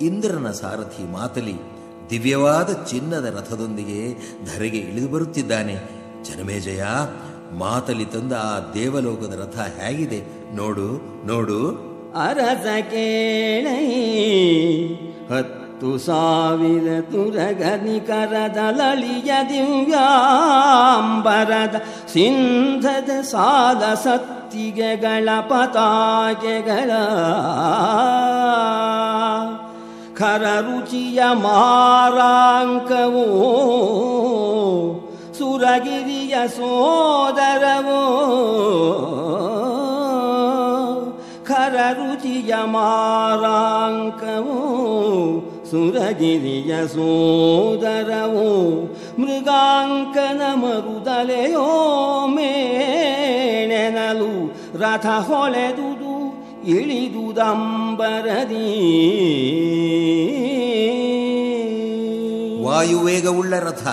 ಇಂದ್ರನ ಸಾರಥಿ ಮಾತಲಿ ದಿವ್ಯವಾದ ಚಿನ್ನದ ರಥದೊಂದಿಗೆ ಧರೆಗೆ ಇಳಿದು ಬರುತ್ತಿದ್ದಾನೆ. ಜನಮೇಜಯ, ಮಾತಲಿ ತಂದ ಆ ದೇವಲೋಕದ ರಥ ಹೇಗಿದೆ ನೋಡು ನೋಡು. ಅರಸ ಕೇಳೈ 10,000 ತುರಗನಿಕರದ ಲಳಿಯ ದಿವ್ಯಾಂಬರದ ಸಿಂಧದ ಸಾಲ ಸತ್ತಿಗೆಗಳ ಪತಾಕೆಗಳ ಖರ ರುಚಿಯ ಮಾರಾಂಕವೋ ಸುರಗಿರಿಯ ಸೋದರವೋ ಖರ ರುಚಿಯ ಮಾರಾಂಕವೋ ಸುರಗಿರಿಯ ಸೋದರವೋ ಮೃಗಾಂಕನ ಮರುದಲೆಯೋ ಮೇಣೆನಲು ರಥ ಹೊಳೆದುದು ಇಳಿದುದಂಬರದಿ. ವಾಯುವೇಗವುಳ್ಳ ರಥ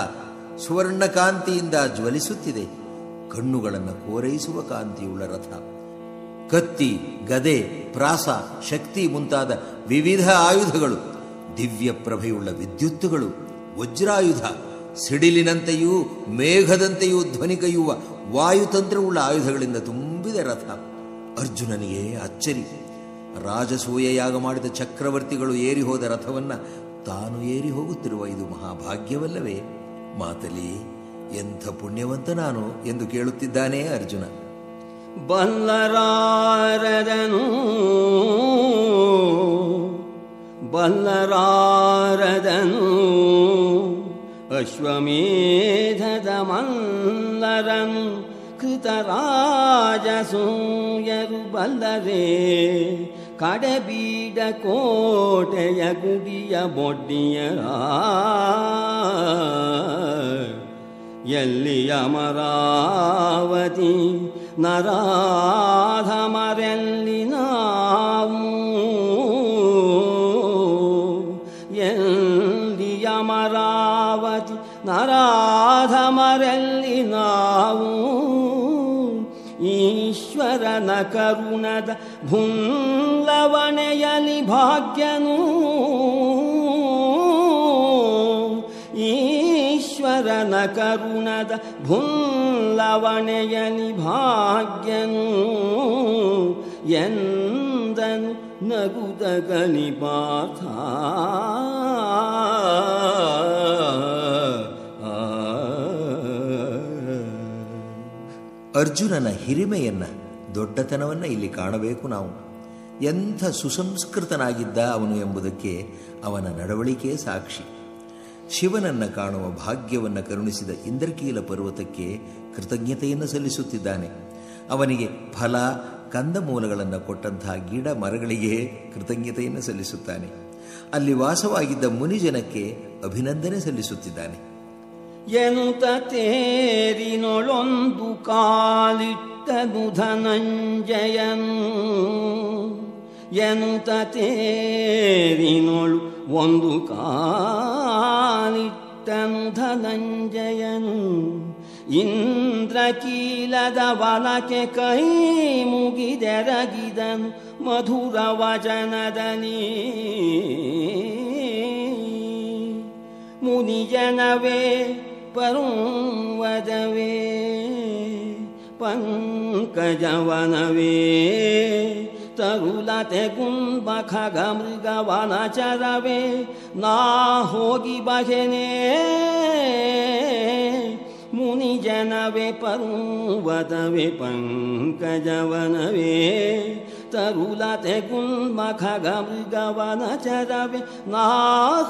ಸುವರ್ಣ ಕಾಂತಿಯಿಂದ ಜ್ವಲಿಸುತ್ತಿದೆ. ಕಣ್ಣುಗಳನ್ನು ಕೋರೈಸುವ ಕಾಂತಿಯುಳ್ಳ ರಥ. ಕತ್ತಿ, ಗದೆ, ಪ್ರಾಸ, ಶಕ್ತಿ ಮುಂತಾದ ವಿವಿಧ ಆಯುಧಗಳು, ದಿವ್ಯ ಪ್ರಭೆಯುಳ್ಳ ವಿದ್ಯುತ್ತುಗಳು, ವಜ್ರಾಯುಧ, ಸಿಡಿಲಿನಂತೆಯೂ ಮೇಘದಂತೆಯೂ ಧ್ವನಿಗೈಯುವ ವಾಯುತಂತ್ರವುಳ್ಳ ಆಯುಧಗಳಿಂದ ತುಂಬಿದ ರಥ. ಅರ್ಜುನನಿಗೆ ಅಚ್ಚರಿ. ರಾಜಸೂಯ ಯಾಗ ಮಾಡಿದ ಚಕ್ರವರ್ತಿಗಳು ಏರಿ ಹೋದ ರಥವನ್ನು ತಾನು ಏರಿ ಹೋಗುತ್ತಿರುವ ಇದು ಮಹಾಭಾಗ್ಯವಲ್ಲವೇ? ಮಾತಲಿ, ಎಂಥ ಪುಣ್ಯವಂತ ನಾನು ಎಂದು ಕೇಳುತ್ತಿದ್ದಾನೆ ಅರ್ಜುನ. ಬಲ್ಲರಾರದನು ಅಶ್ವಮೇಧದ ಮಲ್ಲರನು ಕೃತರಾಜಸೂಯರು ಬಲ್ಲರೇ ಕಡೆಬೀಡ ಕೋಟೆಯ ಗುಡಿಯ ಬೊಡ್ಡಿಯರ ಎಲ್ಲಿ ಅಮರಾವತಿ ನರಾಧಮರೆಲ್ಲಿ ನಾವು ಎಲ್ಲಿ ಅಮರಾವತಿ ನರಾಧಮರೆಲ್ಲಿ ನಾವು ಈಶ್ವರನ ಕರುಣದ ಭುಂಲವಣೆಯಲಿ ಭಾಗ್ಯನು ಈಶ್ವರನ ಕರುಣದ ಭುಂಲವಣೆಯಲಿ ಭಾಗ್ಯನು ಎಂದನು ನಗುದ ಗಣಿಪಾಥ. ಅರ್ಜುನನ ಹಿರಿಮೆಯನ್ನ, ದೊಡ್ಡತನವನ್ನು ಇಲ್ಲಿ ಕಾಣಬೇಕು ನಾವು. ಎಂಥ ಸುಸಂಸ್ಕೃತನಾಗಿದ್ದ ಅವನು ಎಂಬುದಕ್ಕೆ ಅವನ ನಡವಳಿಕೆ ಸಾಕ್ಷಿ. ಶಿವನನ್ನು ಕಾಣುವ ಭಾಗ್ಯವನ್ನು ಕರುಣಿಸಿದ ಇಂದ್ರಕೀಲ ಪರ್ವತಕ್ಕೆ ಕೃತಜ್ಞತೆಯನ್ನು ಸಲ್ಲಿಸುತ್ತಿದ್ದಾನೆ. ಅವನಿಗೆ ಫಲ ಕಂದಮೂಲಗಳನ್ನು ಕೊಟ್ಟಂತಹ ಗಿಡ ಮರಗಳಿಗೆ ಕೃತಜ್ಞತೆಯನ್ನು ಸಲ್ಲಿಸುತ್ತಾನೆ. ಅಲ್ಲಿ ವಾಸವಾಗಿದ್ದ ಮುನಿಜನಕ್ಕೆ ಅಭಿನಂದನೆ ಸಲ್ಲಿಸುತ್ತಿದ್ದಾನೆ. ಎನುತ ತೇರಿನೊಳೊಂದು ಕಾಲಿಟ್ಟನು ಧನಂಜಯನು ಎನುತ ತೇರಿನೊಳು ಒಂದು ಕಾಲಿಟ್ಟನು ಧನಂಜಯನು ಇಂದ್ರಕೀಲದ ವನಕ್ಕೆ ಕೈ ಮುಗಿದೆರಗಿದನು ಮಧುರ ವಚನದನಿ ಮುನಿಜನವೇ ಪರ್ವದವೇ ಪಂಕಜವನವೇ ತರುಲತೆ ಗುಂಬ ಖಗ ಮೃಗವನಚರವೇ ನಾ ಹೋಗಿ ಬಗೆನೇ ಮುನಿಜನವೇ ಪರ್ವತವೇ ಪಂಕಜವನವೇ ತರುಲತೆ ಗುಂಬ ಖಗ ಮೃಗವನಚರವೇ ನಾ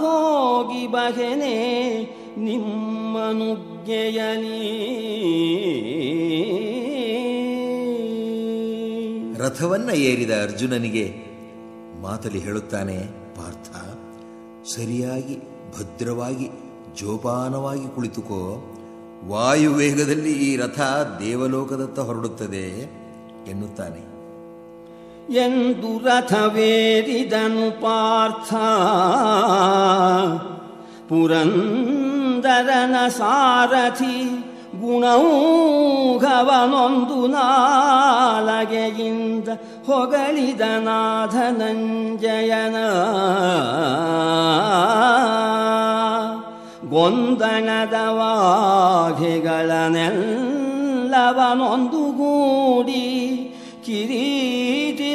ಹೋಗಿ ಬಗೆನೇ ನಿಮ್ಮನುಜ್ಞೆಯಲಿ. ರಥವನ್ನ ಏರಿದ ಅರ್ಜುನನಿಗೆ ಮಾತಲಿ ಹೇಳುತ್ತಾನೆ, ಪಾರ್ಥ, ಸರಿಯಾಗಿ ಭದ್ರವಾಗಿ ಜೋಪಾನವಾಗಿ ಕುಳಿತುಕೋ. ವಾಯುವೇಗದಲ್ಲಿ ಈ ರಥ ದೇವಲೋಕದತ್ತ ಹೊರಡುತ್ತದೆ ಎನ್ನುತ್ತಾನೆ. ಎಂದು ರಥವೇರಿದನು ಪಾರ್ಥ ಪುರಂದರನ ಸಾರಥಿ ಗುಣೌಘವನೊಂದು ನಾಲಗೆಯಿಂದ ಹೊಗಳಿದ ನಾಥನಂಜಯನ ಗೊಂದಣದ ವಾಘೆಗಳನ್ನೆಲ್ಲವನೊಂದುಗೂಡಿ ಕಿರೀಟಿ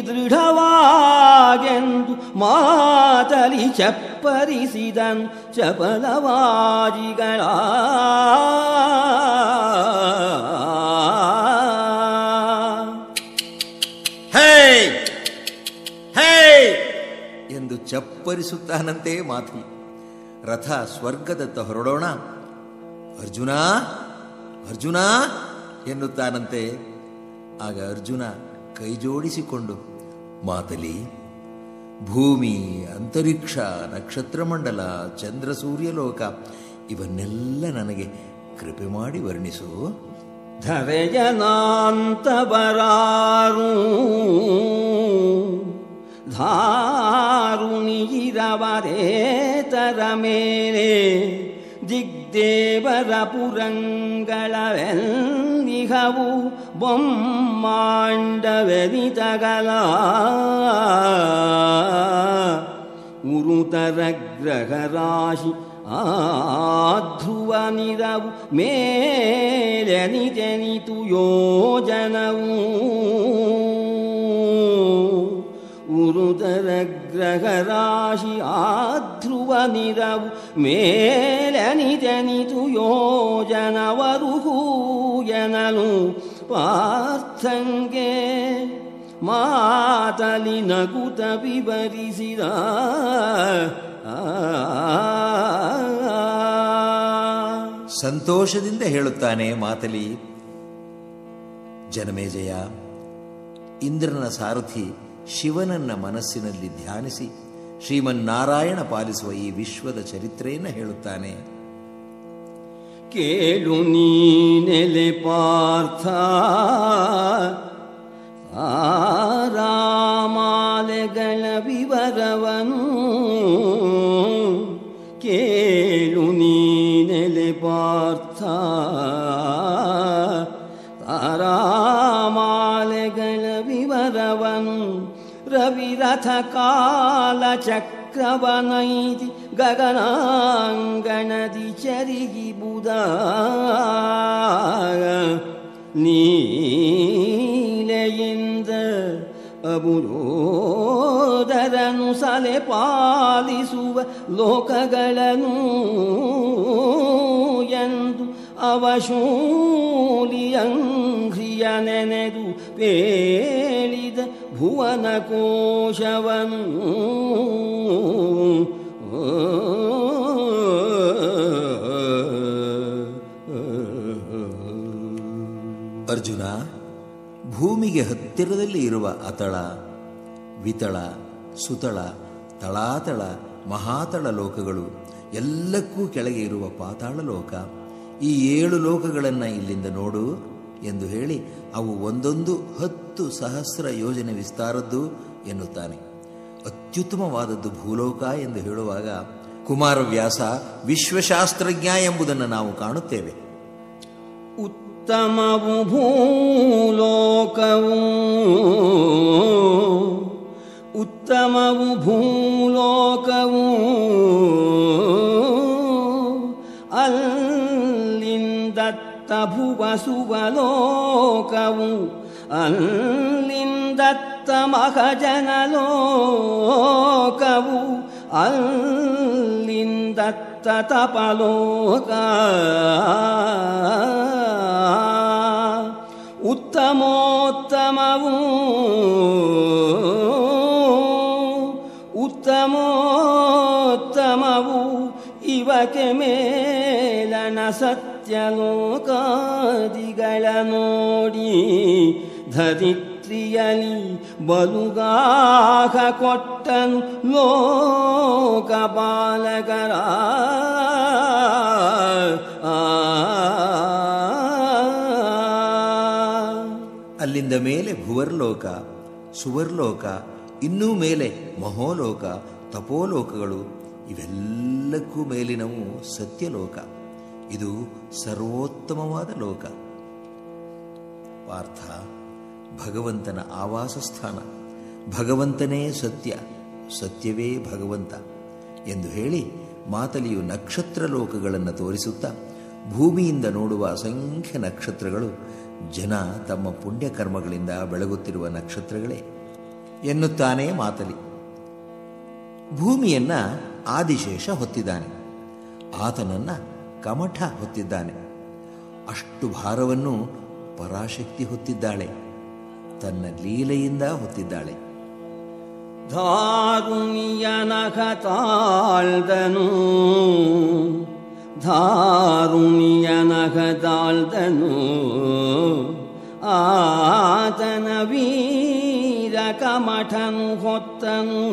ದೃಢವಾಗೆಂದು ಮಾತಲಿ ಚಪ್ಪರಿಸಿದನ್ ಚಪಲವಾಜಿಗಳ ಎಂದು ಚಪ್ಪರಿಸುತ್ತಾನಂತೆ ಮಾತಲಿ. ರಥ ಸ್ವರ್ಗದತ್ತ ಹೊರಡೋಣ, ಅರ್ಜುನ ಅರ್ಜುನ ಎನ್ನುತ್ತಾನಂತೆ. ಆಗ ಅರ್ಜುನ ಕೈ ಜೋಡಿಸಿಕೊಂಡು, ಮಾತಲಿ, ಭೂಮಿ, ಅಂತರಿಕ್ಷ, ನಕ್ಷತ್ರಮಂಡಲ, ಚಂದ್ರ ಸೂರ್ಯಲೋಕ ಇವನ್ನೆಲ್ಲ ನನಗೆ ಕೃಪೆ ಮಾಡಿ ವರ್ಣಿಸು. ಧರೆಯನಾಂತವರಾರು ಧಾರುಣಿಗಿರವರೇತರ ಮೇಲೆ ದಿಗ್ದೇವರ ಪುರಂಗಳವೆಲ್ಲಿಹವು ಬೊಮ್ಮಾಂಡವೆನಿತಗಲ ಉರುತರ ಗ್ರಹರಾಶಿ ಆಧ್ರುವ ನಿರವು ಮೇಲೆನಿತೆನಿತು ಯೋಜನವು ಉರುತರ ಗ್ರಹರಾಶಿ ಆಧ್ರುವ ನಿರವು ಮೇಲೆನಿತೆನಿತು ಯೋಜನವರುಹೂ ಎನಲು ಪಾರ್ಥಂಗೆ ಮಾತಲಿ ನಗುತ ವಿವರಿಸಿದ. ಸಂತೋಷದಿಂದ ಹೇಳುತ್ತಾನೆ ಮಾತಲಿ, ಜನಮೇಜಯ, ಇಂದ್ರನ ಸಾರಥಿ ಶಿವನನ್ನ ಮನಸ್ಸಿನಲ್ಲಿ ಧ್ಯಾನಿಸಿ ಶ್ರೀಮನ್ನಾರಾಯಣ ಪಾಲಿಸುವ ಈ ವಿಶ್ವದ ಚರಿತ್ರೆಯನ್ನು ಹೇಳುತ್ತಾನೆ. ಕೇಳು ನೀನೆಲೆ ಪಾರ್ಥ, ರಾಮಾಲೆಗಳ ವಿವರವನು. ಕೇಳು ನೀನೆಲೆ ಪಾರ್ಥ, ರಾಮಾಲೆಗಳ ವಿವರವನು. ರವಿರಥ ಕಾಲ ಚಕ್ರವನೈತಿ ಗಗನಾಂಗಣದಿ ಚರಿಗಿ ಬುಧ ನೀಲೆಯಿಂದ ಅಬುರೋದರನು ಸಲೆ ಪಾಲಿಸುವ ಲೋಕಗಳನ್ನು ಎಂದು ಅವಶೂಲಿಯಂಘ್ರಿಯ ನೆನೆದು ಪೇಳಿದ ಭುವನ ಕೋಶವನು. ಅರ್ಜುನ, ಭೂಮಿಗೆ ಹತ್ತಿರದಲ್ಲಿ ಇರುವ ಅತಳ, ವಿತಳ, ಸುತಳ, ತಳಾತಳ, ಮಹಾತಳ ಲೋಕಗಳು, ಎಲ್ಲಕ್ಕೂ ಕೆಳಗೆ ಇರುವ ಪಾತಾಳ ಲೋಕ, ಈ 7 ಲೋಕಗಳನ್ನು ಇಲ್ಲಿಂದ ನೋಡು ಎಂದು ಹೇಳಿ ಅವು ಒಂದೊಂದು 10,000 ಯೋಜನೆ ವಿಸ್ತಾರದ್ದು ಎನ್ನುತ್ತಾನೆ. ಅತ್ಯುತ್ತಮವಾದದ್ದು ಭೂಲೋಕ ಎಂದು ಹೇಳುವಾಗ ಕುಮಾರವ್ಯಾಸ ವಿಶ್ವಶಾಸ್ತ್ರಜ್ಞ ಎಂಬುದನ್ನು ನಾವು ಕಾಣುತ್ತೇವೆ. ಉತ್ತಮವು ಭೂಲೋಕವು, ಉತ್ತಮವು ಭೂಲೋಕವು, ಅಲ್ಲಿಂದತ್ತ ಭುವ ಸುವಲೋಕವು, ಅಲ್ಲಿಂದತ್ತ ಮಹಜನಲೋಕವು, ಅಲ್ಲಿಂದತ್ತ ತಪಲೋಕ. ಉತ್ತಮೋತ್ತಮವು, ಉತ್ತಮೋತ್ತಮವು ಇವಕ್ಕೆ ಮೇಲನ ಸತ್ಯಲೋಕಾದಿಗಳ ನೋಡಿ ಧರಿತ್ರಿಯಲಿ ಬಲುಗಾಹ ಕೊಟ್ಟನು ಲೋಕಪಾಲಕರ. ಅಲ್ಲಿಂದ ಮೇಲೆ ಭುವರ್ಲೋಕ, ಸುವರ್ಲೋಕ, ಇನ್ನೂ ಮೇಲೆ ಮಹೋಲೋಕ, ತಪೋಲೋಕಗಳು, ಇವೆಲ್ಲಕ್ಕೂ ಮೇಲಿನವು ಸತ್ಯಲೋಕ. ಇದು ಸರ್ವೋತ್ತಮವಾದ ಲೋಕ. ಪಾರ್ಥ, ಭಗವಂತನ ಆವಾಸ ಸ್ಥಾನ, ಭಗವಂತನೇ ಸತ್ಯ, ಸತ್ಯವೇ ಭಗವಂತ ಎಂದು ಹೇಳಿ ಮಾತಲಿಯು ನಕ್ಷತ್ರ ಲೋಕಗಳನ್ನು ತೋರಿಸುತ್ತಾ ಭೂಮಿಯಿಂದ ನೋಡುವ ಅಸಂಖ್ಯ ನಕ್ಷತ್ರಗಳು ಜನ ತಮ್ಮ ಪುಣ್ಯಕರ್ಮಗಳಿಂದ ಬೆಳಗುತ್ತಿರುವ ನಕ್ಷತ್ರಗಳೇ ಎನ್ನುತ್ತಾನೆ ಮಾತಲಿ. ಭೂಮಿಯನ್ನ ಆದಿಶೇಷ ಹೊತ್ತಿದ್ದಾನೆ, ಆತನನ್ನ ಕಮಠ ಹೊತ್ತಿದ್ದಾನೆ. ಅಷ್ಟು ಭಾರವನ್ನು ಪರಾಶಕ್ತಿ ಹೊತ್ತಿದ್ದಾಳೆ, ತನ್ನ ಲೀಲೆಯಿಂದ ಹೊತ್ತಿದ್ದಾಳೆ. ಧಾರುಣಿಯನಖ ತಾಳ್ದನು, ಧಾರುಣಿಯನಖ ತಾಳ್ದನು, ಆತನ ವೀರ ಕಮಠನು ಹೊತ್ತನು.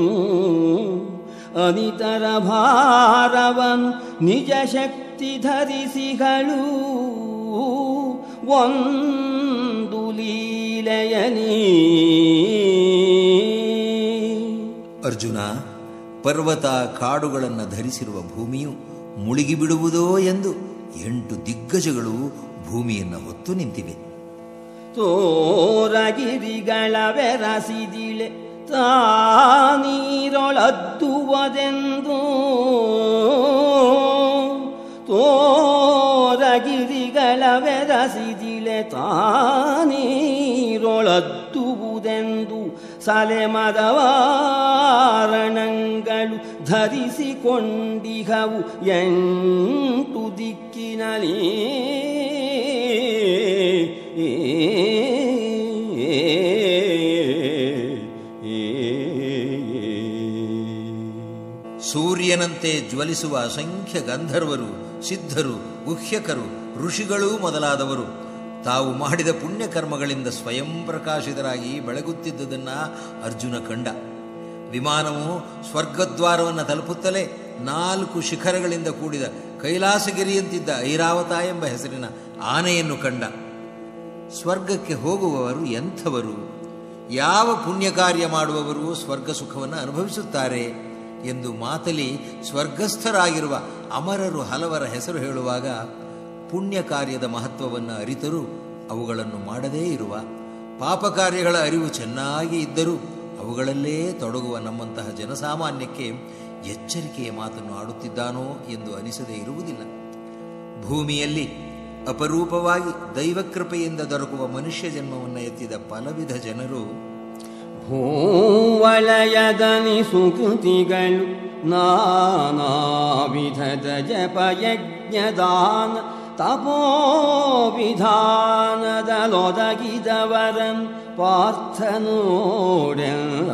ಅನಿತರ ಭಾರವನು ನಿಜ ಶಕ್ತಿ ಧರಿಸಿಗಳು, ಒಂದು ಲೀಲೆಯಲಿ. ಅರ್ಜುನ, ಪರ್ವತ ಕಾಡುಗಳನ್ನು ಧರಿಸಿರುವ ಭೂಮಿಯು ಮುಳುಗಿಬಿಡುವುದೋ ಎಂದು 8 ದಿಗ್ಗಜಗಳು ಭೂಮಿಯನ್ನು ಹೊತ್ತು ನಿಂತಿವೆ. ತೋರಗಿರಿಗಳ ಬೆರಸಿದಿಳೆ ತಾನೀರೊಳದ್ದುವದೆಂದು, ತೋರಗಿರಿಗಳ ಬೆರಸಿದಿಳೆ ತಾನೀರೊಳದ್ದುವುದೆಂದು, ಸಲೆಮದವಾರಣಗಳು ಧರಿಸಿಕೊಂಡಿಹವು 8 ದಿಕ್ಕಿನಲಿ. ಸೂರ್ಯನಂತೆ ಜ್ವಲಿಸುವ ಅಸಂಖ್ಯ ಗಂಧರ್ವರು, ಸಿದ್ಧರು, ಗುಹ್ಯಕರು, ಋಷಿಗಳೂ ಮೊದಲಾದವರು ತಾವು ಮಾಡಿದ ಪುಣ್ಯಕರ್ಮಗಳಿಂದ ಸ್ವಯಂ ಪ್ರಕಾಶಿತರಾಗಿ ಬೆಳಗುತ್ತಿದ್ದುದನ್ನು ಅರ್ಜುನ ಕಂಡ. ವಿಮಾನವು ಸ್ವರ್ಗದ್ವಾರವನ್ನು ತಲುಪುತ್ತಲೇ 4 ಶಿಖರಗಳಿಂದ ಕೂಡಿದ ಕೈಲಾಸಗಿರಿಯಂತಿದ್ದ ಐರಾವತ ಎಂಬ ಹೆಸರಿನ ಆನೆಯನ್ನು ಕಂಡ. ಸ್ವರ್ಗಕ್ಕೆ ಹೋಗುವವರು ಎಂಥವರು, ಯಾವ ಪುಣ್ಯ ಕಾರ್ಯ ಮಾಡುವವರು ಸ್ವರ್ಗ ಸುಖವನ್ನು ಅನುಭವಿಸುತ್ತಾರೆ ಎಂದು ಮಾತಲಿ ಸ್ವರ್ಗಸ್ಥರಾಗಿರುವ ಅಮರರು ಹಲವರ ಹೆಸರು ಹೇಳುವಾಗ ಪುಣ್ಯ ಕಾರ್ಯದ ಮಹತ್ವವನ್ನು ಅರಿತರೂ ಅವುಗಳನ್ನು ಮಾಡದೇ ಇರುವ, ಪಾಪ ಕಾರ್ಯಗಳ ಅರಿವು ಚೆನ್ನಾಗಿ ಇದ್ದರೂ ಅವುಗಳಲ್ಲೇ ತೊಡಗುವ ನಮ್ಮಂತಹ ಜನಸಾಮಾನ್ಯಕ್ಕೆ ಎಚ್ಚರಿಕೆಯ ಮಾತನ್ನು ಆಡುತ್ತಿದ್ದಾನೋ ಎಂದು ಅನಿಸದೇ ಇರುವುದಿಲ್ಲ. ಭೂಮಿಯಲ್ಲಿ ಅಪರೂಪವಾಗಿ ದೈವಕೃಪೆಯಿಂದ ದೊರಕುವ ಮನುಷ್ಯ ಜನ್ಮವನ್ನು ಎತ್ತಿದ ಪಲವಿಧ ಜನರು ಭೂವಲಯದನಿ ಸುಕೃತಿಗಳು ನಾನಾ ವಿಧದ ಜಪಯಜ್ಞದಾನ ತಪೋವಿಧಾನದಲೊದಗಿದವರನ್ ಪಾರ್ಥನೋಡೆಲ್ಲ.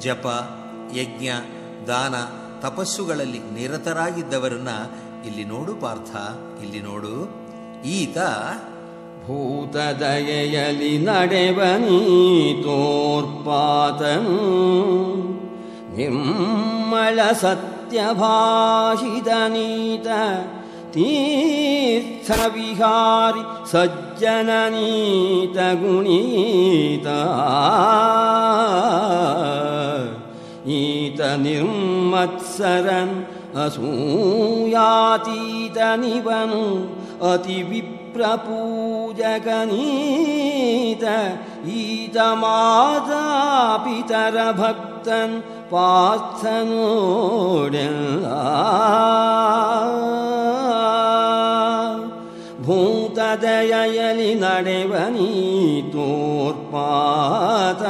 ಜಪ, ಯಜ್ಞ, ದಾನ, ತಪಸ್ಸುಗಳಲ್ಲಿ ನಿರತರಾಗಿದ್ದವರನ್ನ ಇಲ್ಲಿ ನೋಡು ಪಾರ್ಥ, ಇಲ್ಲಿ ನೋಡು. ಈತ ಭೂತದಯೆಯಲಿ ನಡೆವನಿ ತೋರ್ಪಾತನು, ನಿರ್ಮಲ ಸತ್ಯಭಾಷಿತನೀತ ತೀರ್ಥವಿಹಾರಿ ಸಜ್ಜನನೀತ ಗುಣೀತ. ಈತ ನಿರ್ಮತ್ಸರನ್ ಅಸೂಯಾತೀತನಿವನು ಅತಿ ವಿಪ್ರಪೂಜಕನೀತ. ಈತ ಮಾತಾಪಿತರ ಭಕ್ತನ್ ಪಾರ್ಥನೋಡೆಲ್ಲ. ಭೂತದಯಲಿ ನಡೆವನಿ ತೋರ್ಪಾತ.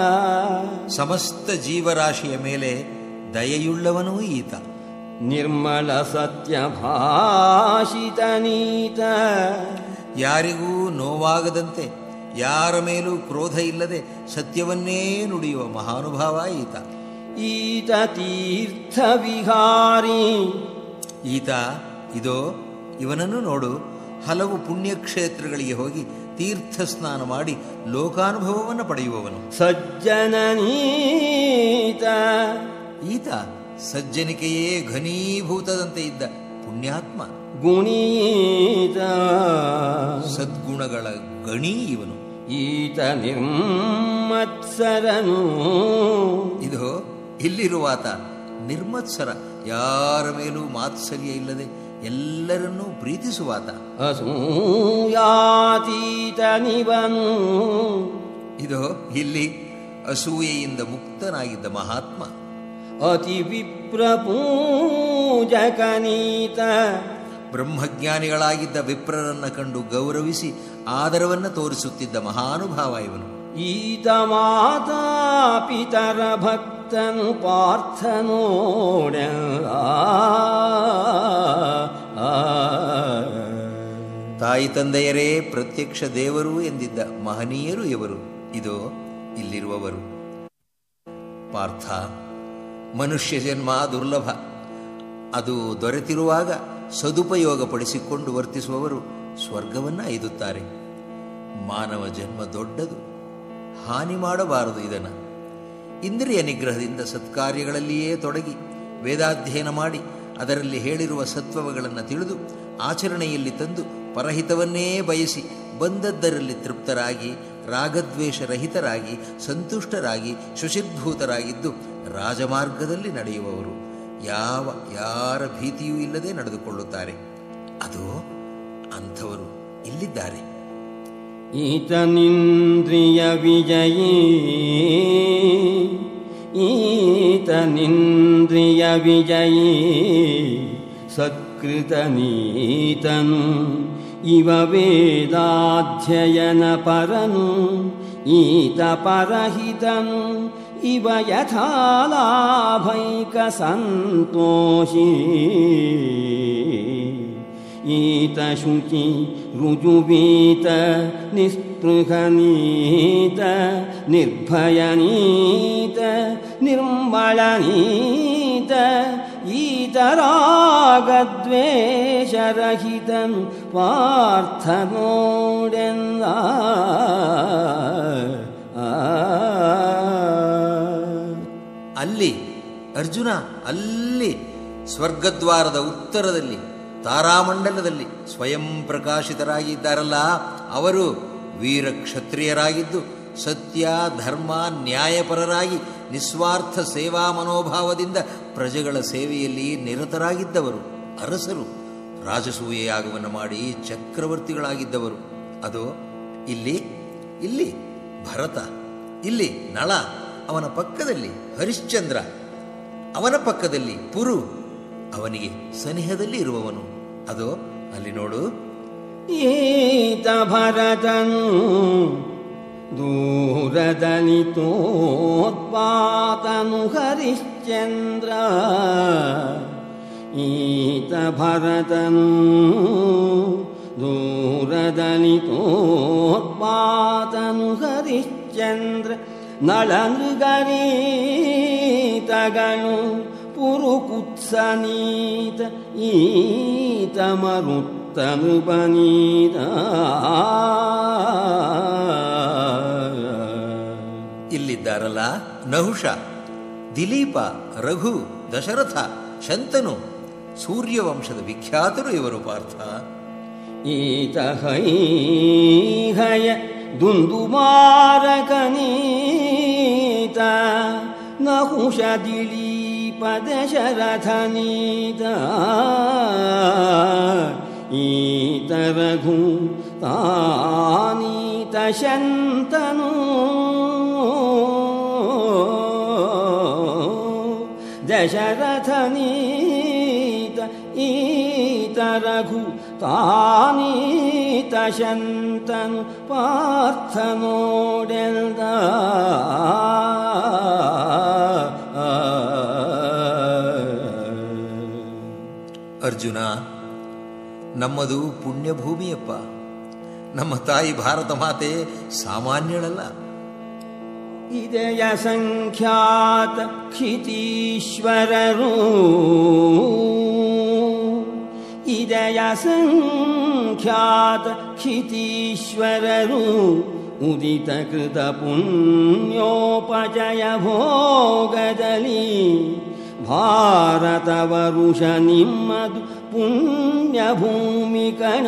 ಸಮಸ್ತ ಜೀವರಾಶಿಯ ಮೇಲೆ ದಯೆಯುಳ್ಳವನೂ ಈತ. ನಿರ್ಮಲ ಸತ್ಯ ಭಾಷಿತನೀತ. ಯಾರಿಗೂ ನೋವಾಗದಂತೆ, ಯಾರ ಮೇಲೂ ಕ್ರೋಧ ಇಲ್ಲದೆ ಸತ್ಯವನ್ನೇ ನುಡಿಯುವ ಮಹಾನುಭಾವ ಈತ. ಈತ ತೀರ್ಥ ವಿಹಾರಿ. ಈತ ಇದೋ ಇವನನ್ನು ನೋಡು, ಹಲವು ಪುಣ್ಯಕ್ಷೇತ್ರಗಳಿಗೆ ಹೋಗಿ ತೀರ್ಥ ಸ್ನಾನ ಮಾಡಿ ಲೋಕಾನುಭವವನ್ನು ಪಡೆಯುವವನು. ಸಜ್ಜನನೀತ. ಈತ ಸಜ್ಜನಿಕೆಯೇ ಘನೀಭೂತದಂತೆ ಇದ್ದ ಪುಣ್ಯಾತ್ಮ. ಗುಣೀತ. ಸದ್ಗುಣಗಳ ಗಣಿ ಇವನು. ಈತ ನಿರ್ಮತ್ಸರನು. ಇದು ಇಲ್ಲಿರುವಾತ ನಿರ್ಮತ್ಸರ, ಯಾರ ಮೇಲೂ ಮಾತ್ಸರ್ಯ ಇಲ್ಲದೆ ಎಲ್ಲರನ್ನೂ ಪ್ರೀತಿಸುವಾತ. ಅಸೂಯಾತೀತನಿವನು, ಇದು ಇಲ್ಲಿ ಅಸೂಯೆಯಿಂದ ಮುಕ್ತನಾಗಿದ್ದ ಮಹಾತ್ಮ. ಅತಿ ವಿಪ್ರಪೂಜಕನೀತ, ಬ್ರಹ್ಮಜ್ಞಾನಿಗಳಾಗಿದ್ದ ವಿಪ್ರರನ್ನ ಕಂಡು ಗೌರವಿಸಿ ಆದರವನ್ನು ತೋರಿಸುತ್ತಿದ್ದ ಮಹಾನುಭಾವ ಇವನು. ಈತ ಮಾತಾ ಪಿತರ ಭಕ್ತನು ಪಾರ್ಥನೋಡ, ತಾಯಿ ತಂದೆಯರೇ ಪ್ರತ್ಯಕ್ಷ ದೇವರು ಎಂದಿದ್ದ ಮಹನೀಯರು ಇವರು. ಇದು ಇಲ್ಲಿರುವವರು. ಪಾರ್ಥ, ಮನುಷ್ಯ ಜನ್ಮ ದುರ್ಲಭ. ಅದು ದೊರೆತಿರುವಾಗ ಸದುಪಯೋಗ ಪಡಿಸಿಕೊಂಡು ವರ್ತಿಸುವವರು ಸ್ವರ್ಗವನ್ನ ಐದುತ್ತಾರೆ. ಮಾನವ ಜನ್ಮ ದೊಡ್ಡದು, ಹಾನಿ ಮಾಡಬಾರದು ಇದನ್ನು. ಇಂದ್ರಿಯ ನಿಗ್ರಹದಿಂದ ಸತ್ಕಾರ್ಯಗಳಲ್ಲಿಯೇ ತೊಡಗಿ ವೇದಾಧ್ಯಯನ ಮಾಡಿ ಅದರಲ್ಲಿ ಹೇಳಿರುವ ಸತ್ವಗಳನ್ನು ತಿಳಿದು ಆಚರಣೆಯಲ್ಲಿ ತಂದು ಪರಹಿತವನ್ನೇ ಬಯಸಿ ಬಂದದ್ದರಲ್ಲಿ ತೃಪ್ತರಾಗಿ ರಾಗದ್ವೇಷರಹಿತರಾಗಿ ಸಂತುಷ್ಟರಾಗಿ ಶುಚಿರ್ಭೂತರಾಗಿದ್ದು ರಾಜಮಾರ್ಗದಲ್ಲಿ ನಡೆಯುವವರು ಯಾರ ಭೀತಿಯೂ ಇಲ್ಲದೆ ನಡೆದುಕೊಳ್ಳುತ್ತಾರೆ. ಅದು ಅಂಥವರು ಇಲ್ಲಿದ್ದಾರೆ. ಈತನಿಂದ್ರಿಯ ವಿಜಯೀ, ಈತನಿಂದ್ರಿಯ ವಿಜಯೀ ಸತ್ಕೃತನೀತನು, ಇವ ವೇದಾಧ್ಯಯನ ಪರನು, ಈತ ಪರಹಿತನು, ಇವ ಯಥಾಲಾಭೈಕ ಸಂತೋಷಿ. ಈತ ಶುಚಿ ರುಜುವೀತ ನಿಸ್ಪೃಹನೀತ ನಿರ್ಭಯನೀತ ನಿರ್ಮಳನೀತ, ಈತ ರಾಗದ್ವೇಷರಹಿತನು ಪಾರ್ಥನೋಡೆಲ್ಲ. ಅಲ್ಲಿ ಅರ್ಜುನ, ಅಲ್ಲಿ ಸ್ವರ್ಗದ್ವಾರದ ಉತ್ತರದಲ್ಲಿ ತಾರಾಮಂಡಲದಲ್ಲಿ ಸ್ವಯಂ ಪ್ರಕಾಶಿತರಾಗಿ ಇದ್ದಾರಲ್ಲ, ಅವರು ವೀರ ಕ್ಷತ್ರಿಯರಾಗಿದ್ದು ಸತ್ಯ ಧರ್ಮ ನ್ಯಾಯಪರರಾಗಿ ನಿಸ್ವಾರ್ಥ ಸೇವಾ ಮನೋಭಾವದಿಂದ ಪ್ರಜೆಗಳ ಸೇವೆಯಲ್ಲಿ ನಿರತರಾಗಿದ್ದವರು, ಅರಸರು, ರಾಜಸೂಯಯಾಗವನ್ನು ಮಾಡಿ ಚಕ್ರವರ್ತಿಗಳಾಗಿದ್ದವರು. ಅದು ಇಲ್ಲಿ ಇಲ್ಲಿ ಭರತ, ಇಲ್ಲಿ ನಳ, ಅವನ ಪಕ್ಕದಲ್ಲಿ ಹರಿಶ್ಚಂದ್ರ, ಅವನ ಪಕ್ಕದಲ್ಲಿ ಪುರು, ಅವನಿಗೆ ಸನಿಹದಲ್ಲಿ ಇರುವವನು. ಅದು ಅಲ್ಲಿ ನೋಡು. ಈತ ಭರತನು ದೂರದಲ್ಲಿ ತೋತ್ಪಾತನು ಹರಿಶ್ಚಂದ್ರ, ಈತ ಭರತನು ದೂರದಲ್ಲಿ ತೋತ್ಪಾತನು ಹರಿಶ್ಚಂದ್ರ, ನಳನೃಗರೀತಗನು ಪುರುಕುತ್ಸನೀತ, ಈತ ಮರುತ್ತನು ಬನೀತ. ಇಲ್ಲಿದ್ದಾರಲ್ಲ ನಹುಷ, ದಿಲೀಪ, ರಘು, ದಶರಥ, ಶಂತನು, ಸೂರ್ಯವಂಶದ ವಿಖ್ಯಾತರು ಇವರು ಪಾರ್ಥ. ಈತ ಹೈಹಯ ದುಂದುಮಾರಕನೀತ, ನಹುಷ ದಿಲೀಪ ದಶರಥನೀತ, ಈತ ರಘು ತಾನೀತ ಶಂತನು, ದಶರಥನೀತ, ಈತ ರಘು ತಾನೀತ ಶಂತನು ಪಾರ್ಥನೋಡೆಲ್ದ. ಅರ್ಜುನ, ನಮ್ಮದು ಪುಣ್ಯಭೂಮಿಯಪ್ಪ. ನಮ್ಮ ತಾಯಿ ಭಾರತ ಮಾತೆ ಸಾಮಾನ್ಯಳಲ್ಲ. ಇದೆಯ ಸಂಖ್ಯಾತ ಕ್ಷಿತೀಶ್ವರರು, ಇದೆಯ ಸಂಖ್ಯಾತ ಕ್ಷಿತೀಶ್ವರರು, ಉದಿತ ಕೃತ ಪುಣ್ಯೋಪಜಯ ಭೋಗದಲ್ಲಿ ಭಾರತ ವರುಷ ನಿಮ್ಮದು ಪುಣ್ಯಭೂಮಿ ಕಣ.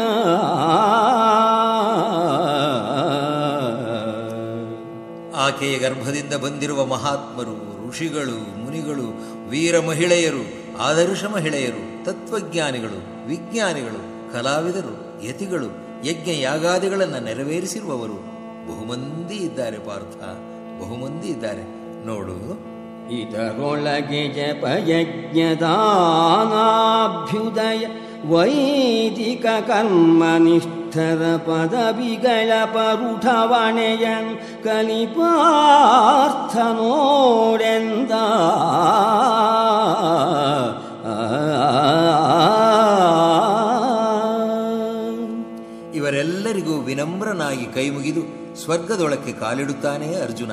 ಆಕೆಯ ಗರ್ಭದಿಂದ ಬಂದಿರುವ ಮಹಾತ್ಮರು, ಋಷಿಗಳು, ಮುನಿಗಳು, ವೀರ ಮಹಿಳೆಯರು, ಆದರ್ಶ ಮಹಿಳೆಯರು, ತತ್ವಜ್ಞಾನಿಗಳು, ವಿಜ್ಞಾನಿಗಳು, ಕಲಾವಿದರು, ಯತಿಗಳು, ಯಜ್ಞ ಯಾಗಾದಿಗಳನ್ನು ನೆರವೇರಿಸಿರುವವರು ಬಹುಮಂದಿ ಇದ್ದಾರೆ ಪಾರ್ಥ, ಬಹುಮಂದಿ ಇದ್ದಾರೆ ನೋಡು. ಇದರೊಳಗೆ ಜಪಯಜ್ಞದಾನಾಭ್ಯುದಯ ವೈದಿಕ ಕರ್ಮನಿಷ್ಠರ ಪದವಿಗಳ ಪರುಠವಣೆಯನ್ ಕಲಿಪಾರ್ಥ ನೋಡೆಂದ. ಇವರೆಲ್ಲರಿಗೂ ವಿನಮ್ರನಾಗಿ ಕೈಮುಗಿದು ಸ್ವರ್ಗದೊಳಕ್ಕೆ ಕಾಲಿಡುತ್ತಾನೆ ಅರ್ಜುನ.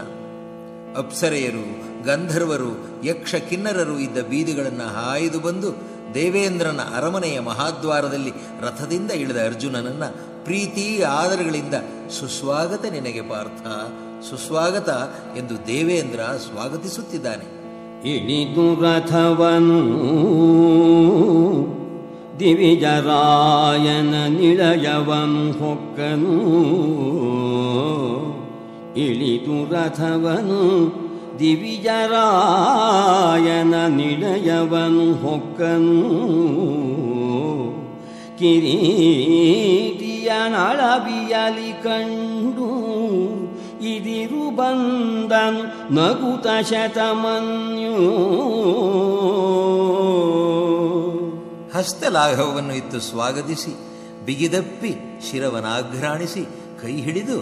ಅಪ್ಸರೆಯರು, ಗಂಧರ್ವರು, ಯಕ್ಷ ಕಿನ್ನರರು ಇದ್ದ ಬೀದಿಗಳನ್ನು ಹಾಯ್ದು ಬಂದು ದೇವೇಂದ್ರನ ಅರಮನೆಯ ಮಹಾದ್ವಾರದಲ್ಲಿ ರಥದಿಂದ ಇಳಿದ ಅರ್ಜುನನನ್ನ ಪ್ರೀತಿ ಆದರಗಳಿಂದ ಸುಸ್ವಾಗತ ನಿನಗೆ ಪಾರ್ಥ, ಸುಸ್ವಾಗತ ಎಂದು ದೇವೇಂದ್ರ ಸ್ವಾಗತಿಸುತ್ತಿದ್ದಾನೆ. ಇಳಿದು ರಥವನು ದಿವಿಜರಾಯನ ನಿಳಯವನು ಹೊಕ್ಕನು. ಇಳಿದು ರಥವನು ದಿವಿಜರಾಯನ ನಿಳಯವನು ಹೊಕ್ಕನು. ಕಿರೀಟಿಯ ನಳವಿಯಲಿ ಕಂಡು ಇದಿರು ಬಂದನು ನಗುತ ಶತಮನ್ಯು. ಹಸ್ತಲಾಘವವನ್ನು ಇತ್ತು ಸ್ವಾಗತಿಸಿ ಬಿಗಿದಪ್ಪಿ ಶಿರವನಾಘ್ರಾಣಿಸಿ ಕೈ ಹಿಡಿದು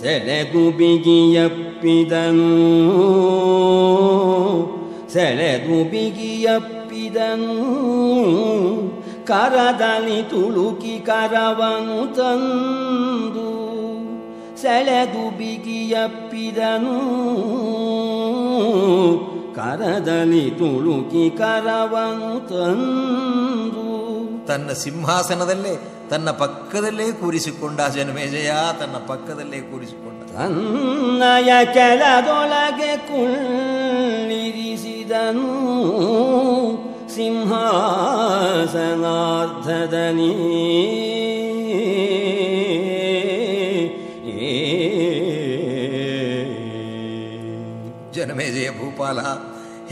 ಸೆಳೆದು ಬಿಗಿಯಪ್ಪಿದನು. ಸೆಳೆದು ಬಿಗಿಯಪ್ಪಿದನು ಕರದಲ್ಲಿ ತುಳುಕಿ ಕರವನು ತಂದು. ಸೆಳೆದು ಬಿಗಿಯಪ್ಪಿದನು ಕರದಲ್ಲಿ ತುಳುಕಿ ಕರವನು ತಂದು. ತನ್ನ ಸಿಂಹಾಸನದಲ್ಲೇ ತನ್ನ ಪಕ್ಕದಲ್ಲೇ ಕೂರಿಸಿಕೊಂಡ ಜನಮೇಜಯ, ತನ್ನ ಪಕ್ಕದಲ್ಲೇ ಕೂರಿಸಿಕೊಂಡ. ತನ್ನಯ ಕೆಳದೊಳಗೆ ಕುಳ್ಳಿರಿಸಿದನು ಸಿಂಹಾಸನಾರ್ಧದಲ್ಲಿ. ಜನಮೇಜಯ ಭೂಪಾಲ,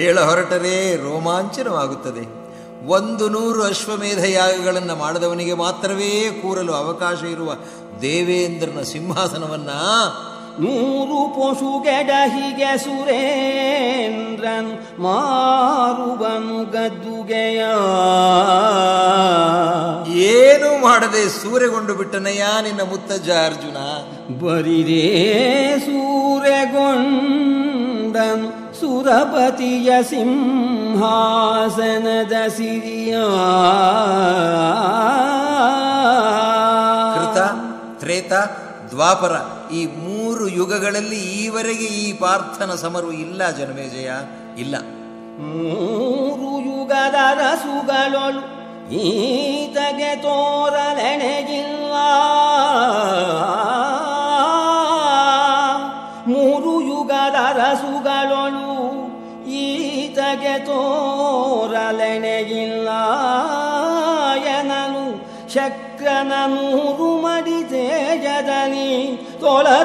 ಹೇಳ ಹೊರಟರೆ ರೋಮಾಂಚನವಾಗುತ್ತದೆ. 100 ಅಶ್ವಮೇಧ ಯಾಗಗಳನ್ನು ಮಾಡಿದವನಿಗೆ ಮಾತ್ರವೇ ಕೂರಲು ಅವಕಾಶ ಇರುವ ದೇವೇಂದ್ರನ ಸಿಂಹಾಸನವನ್ನ 100 ಪೊಸುಗೆಡಹಿಗೆ ಸುರೇಂದ್ರನ್ ಮಾರುವನು ಗದ್ದುಗೆಯ. ಏನು ಮಾಡದೆ ಸೂರೆಗೊಂಡು ಬಿಟ್ಟನಯ್ಯ ನಿನ್ನ ಮುತ್ತಜ್ಜ ಅರ್ಜುನ. ಬರಿದೇ ಸೂರೆಗೊಂಡನು ಸುರಪತಿಯ ಸಿಂಹಾಸನದ ಸಿರಿಯ. ಕೃತ, ತ್ರೇತ, ದ್ವಾಪರ ಈ 3 ಯುಗಗಳಲ್ಲಿ ಈವರೆಗೆ ಈ ಪಾರ್ಥನ ಸಮರು ಇಲ್ಲ ಜನಮೇಜಯ, ಇಲ್ಲ. 3 ಯುಗದ ರಸುಗಳೊಳು ಈತಗೆ ತೋರಲೆಣೆಗಿಲ್ಲ. 3 ಯುಗದ ರಸುಗಳೊಳು ಈತಗೆ ತೋರಲೆಣೆಗಿಲ್ಲ ಎನನು ಶಕ್ರನ 100 ಮಡಿ ತೇಜದಲ್ಲಿ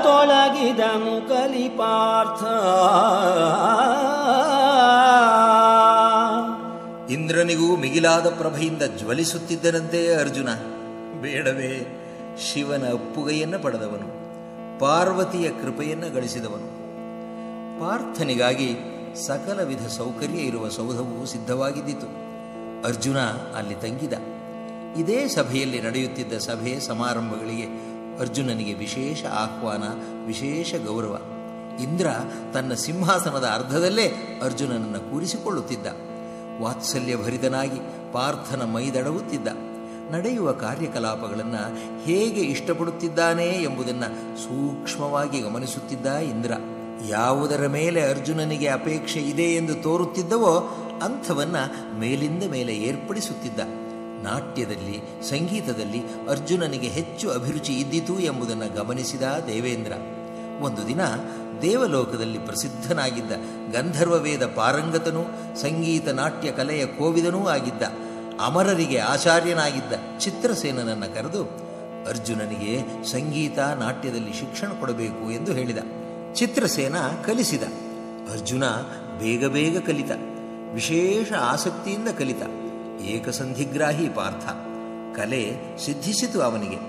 ತೊಳಗಿದನು ಕಲಿಪಾರ್ಥ. ಇಂದ್ರನಿಗೂ ಮಿಗಿಲಾದ ಪ್ರಭೆಯಿಂದ ಜ್ವಲಿಸುತ್ತಿದ್ದನಂತೆ ಅರ್ಜುನ. ಬೇಡವೇ, ಶಿವನ ಅಪ್ಪುಗೆಯನ್ನು ಪಡೆದವನು, ಪಾರ್ವತಿಯ ಕೃಪೆಯನ್ನು ಗಳಿಸಿದವನು. ಪಾರ್ಥನಿಗಾಗಿ ಸಕಲ ವಿಧ ಸೌಕರ್ಯ ಇರುವ ಸೌಧವು ಸಿದ್ಧವಾಗಿದ್ದಿತು. ಅರ್ಜುನ ಅಲ್ಲಿ ತಂಗಿದ. ಇದೇ ಸಭೆಯಲ್ಲಿ ನಡೆಯುತ್ತಿದ್ದ ಸಭೆ ಸಮಾರಂಭಗಳಿಗೆ ಅರ್ಜುನನಿಗೆ ವಿಶೇಷ ಆಹ್ವಾನ, ವಿಶೇಷ ಗೌರವ. ಇಂದ್ರ ತನ್ನ ಸಿಂಹಾಸನದ ಅರ್ಧದಲ್ಲೇ ಅರ್ಜುನನನ್ನು ಕೂರಿಸಿಕೊಳ್ಳುತ್ತಿದ್ದ. ವಾತ್ಸಲ್ಯಭರಿತನಾಗಿ ಪಾರ್ಥನ ಮೈದಡವುತ್ತಿದ್ದ. ನಡೆಯುವ ಕಾರ್ಯಕಲಾಪಗಳನ್ನು ಹೇಗೆ ಇಷ್ಟಪಡುತ್ತಿದ್ದಾನೆ ಎಂಬುದನ್ನು ಸೂಕ್ಷ್ಮವಾಗಿ ಗಮನಿಸುತ್ತಿದ್ದ ಇಂದ್ರ. ಯಾವುದರ ಮೇಲೆ ಅರ್ಜುನನಿಗೆ ಅಪೇಕ್ಷೆ ಇದೆ ಎಂದು ತೋರುತ್ತಿದ್ದವೋ ಅಂಥವನ್ನ ಮೇಲಿಂದ ಮೇಲೆ ಏರ್ಪಡಿಸುತ್ತಿದ್ದ. ನಾಟ್ಯದಲ್ಲಿ, ಸಂಗೀತದಲ್ಲಿ ಅರ್ಜುನನಿಗೆ ಹೆಚ್ಚು ಅಭಿರುಚಿ ಇದ್ದಿತು ಎಂಬುದನ್ನು ಗಮನಿಸಿದ ದೇವೇಂದ್ರ. ಒಂದು ದಿನ ದೇವಲೋಕದಲ್ಲಿ ಪ್ರಸಿದ್ಧನಾಗಿದ್ದ ಗಂಧರ್ವ ವೇದ ಪಾರಂಗತನೂ ಸಂಗೀತ ನಾಟ್ಯ ಕಲೆಯ ಕೋವಿದನೂ ಆಗಿದ್ದ ಅಮರರಿಗೆ ಆಚಾರ್ಯನಾಗಿದ್ದ ಚಿತ್ರಸೇನನನ್ನು ಕರೆದು ಅರ್ಜುನನಿಗೆ ಸಂಗೀತ ನಾಟ್ಯದಲ್ಲಿ ಶಿಕ್ಷಣ ಕೊಡಬೇಕು ಎಂದು ಹೇಳಿದ. ಚಿತ್ರಸೇನ ಕಲಿಸಿದ. ಅರ್ಜುನ ಬೇಗ ಬೇಗ ಕಲಿತ. ವಿಶೇಷ ಆಸಕ್ತಿಯಿಂದ ಕಲಿತ. ಏಕಸಂಧಿಗ್ರಾಹಿ ಪಾರ್ಥ. ಕಲೆ ಸಿದ್ಧಿಸಿತು ಅವನಿಗೆ.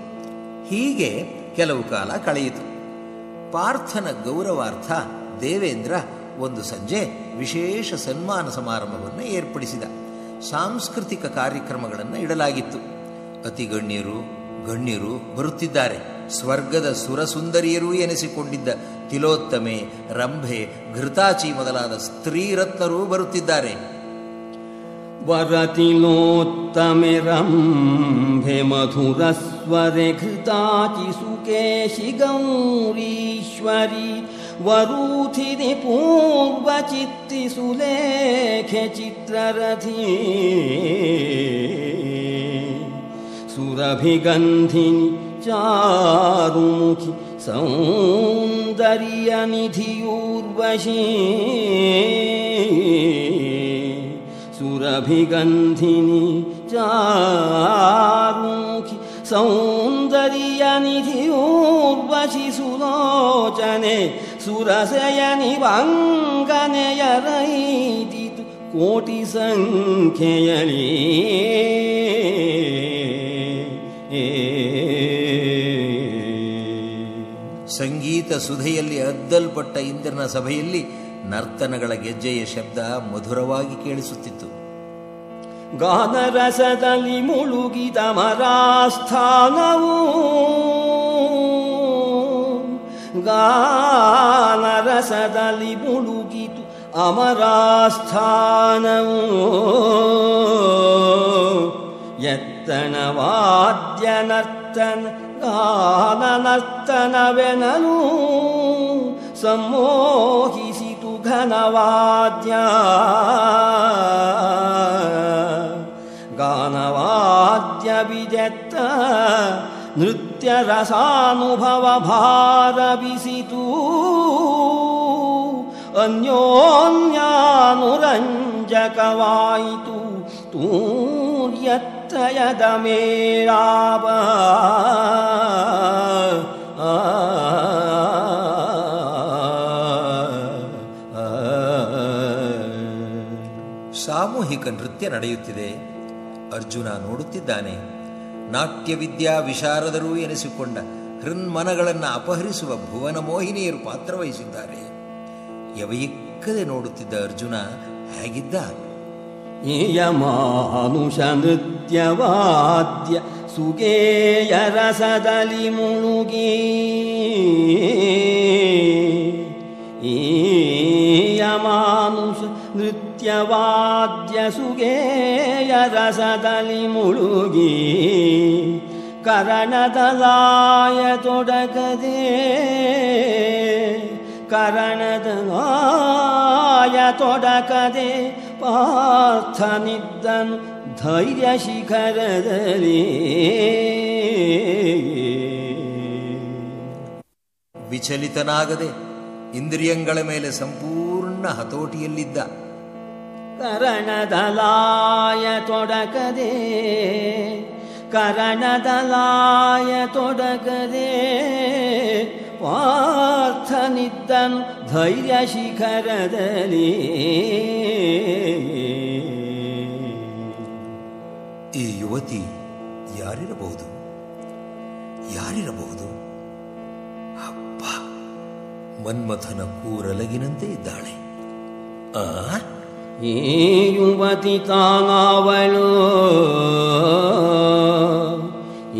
ಹೀಗೆ ಕೆಲವು ಕಾಲ ಕಳೆಯಿತು. ಪಾರ್ಥನ ಗೌರವಾರ್ಥ ದೇವೇಂದ್ರ ಒಂದು ಸಂಜೆ ವಿಶೇಷ ಸನ್ಮಾನ ಸಮಾರಂಭವನ್ನು ಏರ್ಪಡಿಸಿದ. ಸಾಂಸ್ಕೃತಿಕ ಕಾರ್ಯಕ್ರಮಗಳನ್ನು ಇಡಲಾಗಿತ್ತು. ಅತಿ ಗಣ್ಯರು ಬರುತ್ತಿದ್ದಾರೆ. ಸ್ವರ್ಗದ ಸುರಸುಂದರಿಯರೂ ಎನಿಸಿಕೊಂಡಿದ್ದ ತಿಲೋತ್ತಮೆ, ರಂಭೆ, ಘೃತಾಚಿ ಮೊದಲಾದ ಸ್ತ್ರೀರತ್ನರೂ ಬರುತ್ತಿದ್ದಾರೆ. ವರತಿಲೋತ್ತಮೆ ರಂಭೆ ಮಧುರಸ್ವರೆ ಘೃತಾಚಿ ಸುಕೇಶಿ ಗೌರೀಶ್ವರಿ ವರೂಥಿನಿ ಪೂರ್ವ ಚಿತ್ತಿ ಸುಲೇಖೆ ಚಿತ್ರರಥಿ ಸುರಭಿಗಂಧಿನಿ ಚಾರುಮುಖಿ ಸೌಂದರ್ಯ ನಿಧಿಯೂರ್ವಶೀ ಸುರಭಿಗಂಧಿನಿ ಚಾರುಮುಖಿ ಸೌಂದರ್ಯ ನಿಧಿಯೂರ್ವಶಿ ಸುಲೋಚನೆ ಸುರಸಯನಿ ವಂಗನೆಯರೈದಿತು ಕೋಟಿ ಸಂಖ್ಯೆಯಲಿ ಸಂಗೀತ ಸುಧೆಯಲ್ಲಿ ಅದ್ದಲ್ಪಟ್ಟ ಇಂದ್ರನ ಸಭೆಯಲ್ಲಿ ನರ್ತನಗಳ ಗೆಜ್ಜೆಯ ಶಬ್ದ ಮಧುರವಾಗಿ ಕೇಳಿಸುತ್ತಿತ್ತು. ಗಾನರಸದಲ್ಲಿ ಮುಳುಗಿದ ಮರಾಸ್ಥಾನವು ಗಾನರಸದಲ್ಲಿ ಮುಳುಗಿತು ಅಮರಾಸ್ಥಾನವು ಎತ್ತನ ವಾದ್ಯ ನರ್ತನ ಗಾನ ನರ್ತನವೆನಲು ಸಮ್ಮೋಹಿಸಿತು ಘನವಾದ್ಯ ಗಾನವಾದ್ಯ ವಿಜೆತ್ತ ನೃತ್ಯ ರಸಾನುಭವ ಭಾರವಿಸಿತು ಅನ್ಯೋನ್ಯಾನುರಂಜಕವಾಯಿತು ತೂರ್ಯತ್ರಯದ ಮೇರಾವ ಸಾಮೂಹಿಕ ನೃತ್ಯ ನಡೆಯುತ್ತಿದೆ. ಅರ್ಜುನ ನೋಡುತ್ತಿದ್ದಾನೆ. ನಾಟ್ಯವಿದ್ಯಾ ವಿಶಾರದರು ಎನಿಸಿಕೊಂಡ ಹೃನ್ಮನಗಳನ್ನು ಅಪಹರಿಸುವ ಭುವನ ಮೋಹಿನಿಯರು ಪಾತ್ರವಹಿಸಿದ್ದಾರೆ. ಯವಯಿಕ್ಕದೆ ನೋಡುತ್ತಿದ್ದ ಅರ್ಜುನ ಹೇಗಿದ್ದ? ಮಾನುಷ ನೃತ್ಯವಾದ್ಯ ಸುಗೇಯ ರಸದಲ್ಲಿ ಮುಳುಗಿ ಮಾನುಷ ನೃತ್ಯವಾದ್ಯ ಸುಗೇಯ ರಸದಲ್ಲಿ ಮುಳುಗಿ ಕರಣದಲಾಯ ತೊಡಗದೆ ಕರಣದಲಾಯ ತೊಡಕದೆ ಪಾರ್ಥನಿದ್ದನು ಧೈರ್ಯ ಶಿಖರದಲ್ಲಿ. ವಿಚಲಿತನಾಗದೆ ಇಂದ್ರಿಯಗಳ ಮೇಲೆ ಸಂಪೂರ್ಣ ಹತೋಟಿಯಲ್ಲಿದ್ದ. ಕರಣದಲಾಯ ತೊಡಕದೆ ಕರಣದಲಾಯ ತೊಡಕದೆ ಪಾರ್ಥನಿದ್ದನು ಧೈರ್ಯ ಶಿಖರದಲ್ಲಿ. ಈ ಯುವತಿ ಯಾರಿರಬಹುದು? ಅಪ್ಪ, ಮನ್ಮಥನ ಕೂರಲಗಿನಂತೆ ಇದ್ದಾಳೆ. ಈ ಯುವತಿ ತಾನವಳು,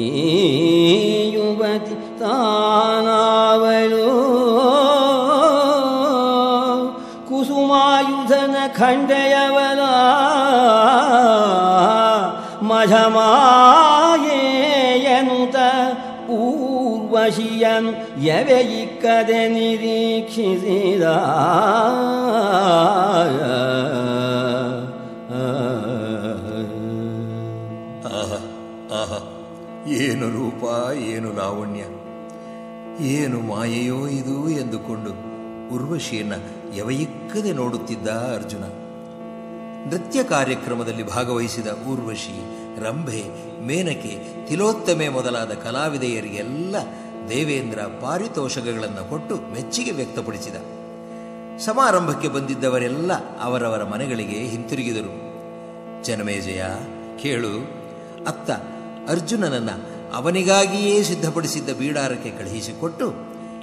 ಈ ಯುವತಿ ತಾನವಳು, ಕುಸುಮಾಯುಧನ ಖಂಡೆಯವಳ ಮಧಮಾಯೇಯನುತ ಊರ್ವಶಿಯನು ಎವೆಯಿಕ್ಕದೆ ನಿರೀಕ್ಷಿಸಿದ. ಏನು ರೂಪ, ಏನು ಲಾವಣ್ಯ, ಏನು ಮಾಯೆಯೋ ಇದು ಎಂದುಕೊಂಡು ಉರ್ವಶಿಯನ್ನ ಯವಯಿಕ್ಕದೆ ನೋಡುತ್ತಿದ್ದ ಅರ್ಜುನ. ನೃತ್ಯ ಕಾರ್ಯಕ್ರಮದಲ್ಲಿ ಭಾಗವಹಿಸಿದ ಊರ್ವಶಿ, ರಂಭೆ, ಮೇನಕೆ, ತಿಲೋತ್ತಮೆ ಮೊದಲಾದ ಕಲಾವಿದೆಯರಿಗೆಲ್ಲ ದೇವೇಂದ್ರ ಪಾರಿತೋಷಕಗಳನ್ನು ಕೊಟ್ಟು ಮೆಚ್ಚುಗೆ ವ್ಯಕ್ತಪಡಿಸಿದ. ಸಮಾರಂಭಕ್ಕೆ ಬಂದಿದ್ದವರೆಲ್ಲ ಅವರವರ ಮನೆಗಳಿಗೆ ಹಿಂತಿರುಗಿದರು. ಜನಮೇಜಯ, ಕೇಳು, ಅತ್ತ ಅರ್ಜುನನನ್ನ ಅವನಿಗಾಗಿಯೇ ಸಿದ್ಧಪಡಿಸಿದ್ದ ಬೀಡಾರಕ್ಕೆ ಕಳುಹಿಸಿಕೊಟ್ಟು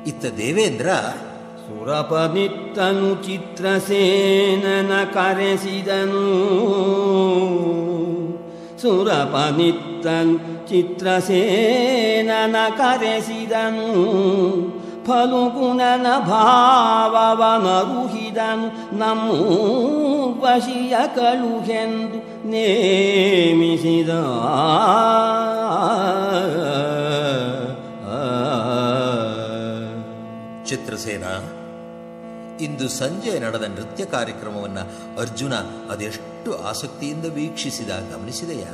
ಇತ್ತ ದೇವೇಂದ್ರ ಸುರಪನಿತ್ತನು ಚಿತ್ರಸೇನನ ಕರೆಸಿದನು. ಸುರಪನಿತ್ತನು ಚಿತ್ರಸೇನನ ಕರೆಸಿದನು. ಫಲುಗುಣನ ಭಾವವನರುಹಿದನು. ನಮ್ಮೂ ವಶಿಯ ಕಳುಹೆಂದು ನೇಮಿಸಿದ. ಚಿತ್ರಸೇನ, ಇಂದು ಸಂಜೆ ನಡೆದ ನೃತ್ಯ ಕಾರ್ಯಕ್ರಮವನ್ನು ಅರ್ಜುನ ಅದೆಷ್ಟು ಆಸಕ್ತಿಯಿಂದ ವೀಕ್ಷಿಸಿದ ಗಮನಿಸಿದೆಯಾ?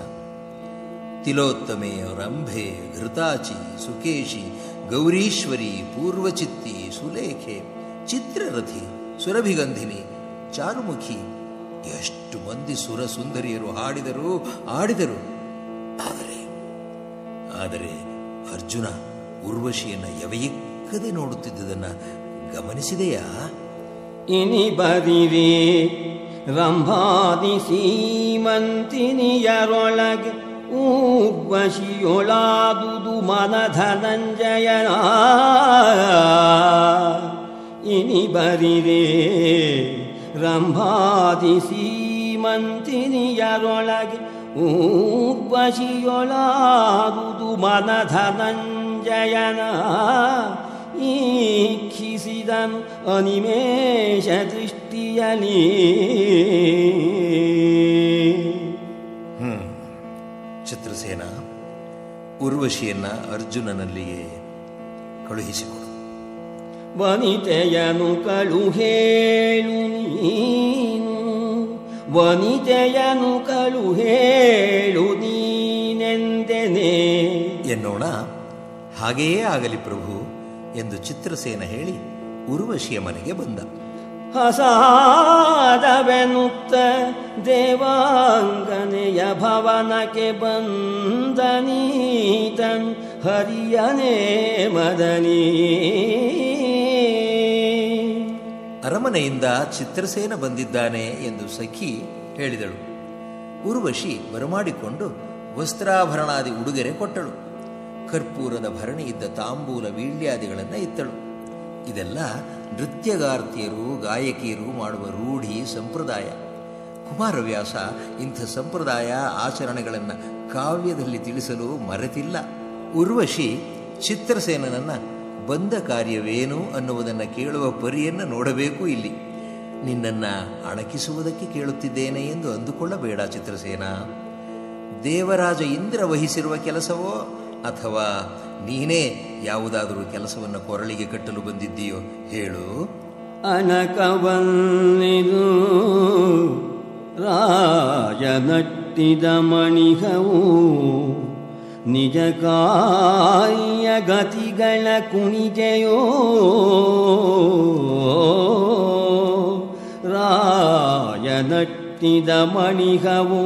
ತಿಲೋತ್ತಮೆ, ರಂಭೆ, ಘೃತಾಚಿ, ಸುಕೇಶಿ, ಗೌರೀಶ್ವರಿ, ಪೂರ್ವಚಿತ್ತಿ, ಸುಲೇಖೆ, ಚಿತ್ರರಥಿ, ಸುರಭಿಗಂಧಿನಿ, ಚಾರುಮುಖಿ, ಎಷ್ಟು ಮಂದಿ ಸುರ ಸುಂದರಿಯರು ಆಡಿದರು. ಆದರೆ ಅರ್ಜುನ ಉರ್ವಶಿಯನ್ನ ಎವೆಯಿಕ್ಕದೆ ನೋಡುತ್ತಿದ್ದುದನ್ನು ಗಮನಿಸಿದೆಯಾ? ಇನಿ ಬರಿವೆ ರಂಭಾದಿ ಸೀಮಂತಿನಿಯರೊಳಗೆ ಊರ್ವಶಿಯೊಳಾದುದು ಮನಧನಂಜಯನ. ಇನಿ ಬರಿವೆ ರಂಭಾದಿ ಸೀಮಂತಿನಿಯರೊಳಗೆ ಊರ್ವಶಿಯೊಳಾದುದು ಮನಧನಂಜಯನ. ಈಕ್ಷಿಸಿದನು ಅನಿಮೇಷ ದೃಷ್ಟಿಯಲಿ. ಚಿತ್ರಸೇನ, ಉರ್ವಶಿಯನ್ನ ಅರ್ಜುನನಲ್ಲಿಯೇ ಕಳುಹಿಸಿಕೊಡು. ವನಿತೆಯನು ಕಳುಹೇಳು ನೀನು, ವನಿತೆಯನು ಕಳುಹೇಳು ನೀನೆಂದೆನೆ. ಎನ್ನೋಣ, ಹಾಗೆಯೇ ಆಗಲಿ ಪ್ರಭು ಎಂದು ಚಿತ್ರಸೇನ ಹೇಳಿ ಉರ್ವಶಿಯ ಮನೆಗೆ ಬಂದ. ಹಸಾದವೆನುತ್ತ ದೇವಾಂಗನೆಯ ಭವನಕ್ಕೆ ಬಂದನೀತನು ಹರಿಯನೇ ಮದನಿ. ಅರಮನೆಯಿಂದ ಚಿತ್ರಸೇನ ಬಂದಿದ್ದಾನೆ ಎಂದು ಸಖಿ ಹೇಳಿದಳು. ಉರ್ವಶಿ ಬರಮಾಡಿಕೊಂಡು ವಸ್ತ್ರಾಭರಣಾದಿ ಉಡುಗೊರೆ ಕೊಟ್ಟಳು. ಕರ್ಪೂರದ ಭರಣಿ ಇದ್ದ ತಾಂಬೂಲ ವೀಳ್ಯಾದಿಗಳನ್ನು ಇತ್ತಳು. ಇದೆಲ್ಲ ನೃತ್ಯಗಾರ್ತಿಯರು, ಗಾಯಕಿಯರು ಮಾಡುವ ರೂಢಿ ಸಂಪ್ರದಾಯ. ಕುಮಾರವ್ಯಾಸ ಇಂಥ ಸಂಪ್ರದಾಯ ಆಚರಣೆಗಳನ್ನು ಕಾವ್ಯದಲ್ಲಿ ತಿಳಿಸಲು ಮರೆತಿಲ್ಲ. ಉರ್ವಶಿ ಚಿತ್ರಸೇನನನ್ನ ಬಂದ ಕಾರ್ಯವೇನು ಅನ್ನುವುದನ್ನು ಕೇಳುವ ಪರಿಯನ್ನು ನೋಡಬೇಕು. ಇಲ್ಲಿ ನಿನ್ನನ್ನು ಅಣಕಿಸುವುದಕ್ಕೆ ಕೇಳುತ್ತಿದ್ದೇನೆ ಎಂದು ಅಂದುಕೊಳ್ಳಬೇಡ ಚಿತ್ರಸೇನ. ದೇವರಾಜ ಇಂದ್ರ ವಹಿಸಿರುವ ಕೆಲಸವೋ ಅಥವಾ ನೀನೇ ಯಾವುದಾದರೂ ಕೆಲಸವನ್ನು ಕೊರಳಿಗೆ ಕಟ್ಟಲು ಬಂದಿದ್ದೀಯೋ ಹೇಳು. ಅನಕವನ್ನಿದು ರಾಜನಟ್ಟಿದ ಮಣಿಹವು ನಿಜ ಕಾರ್ಯ ಗತಿಗಳ ಕುಣಿಗೆಯೋ. ರಾಜನಟ್ಟಿದ ಮಣಿಹವು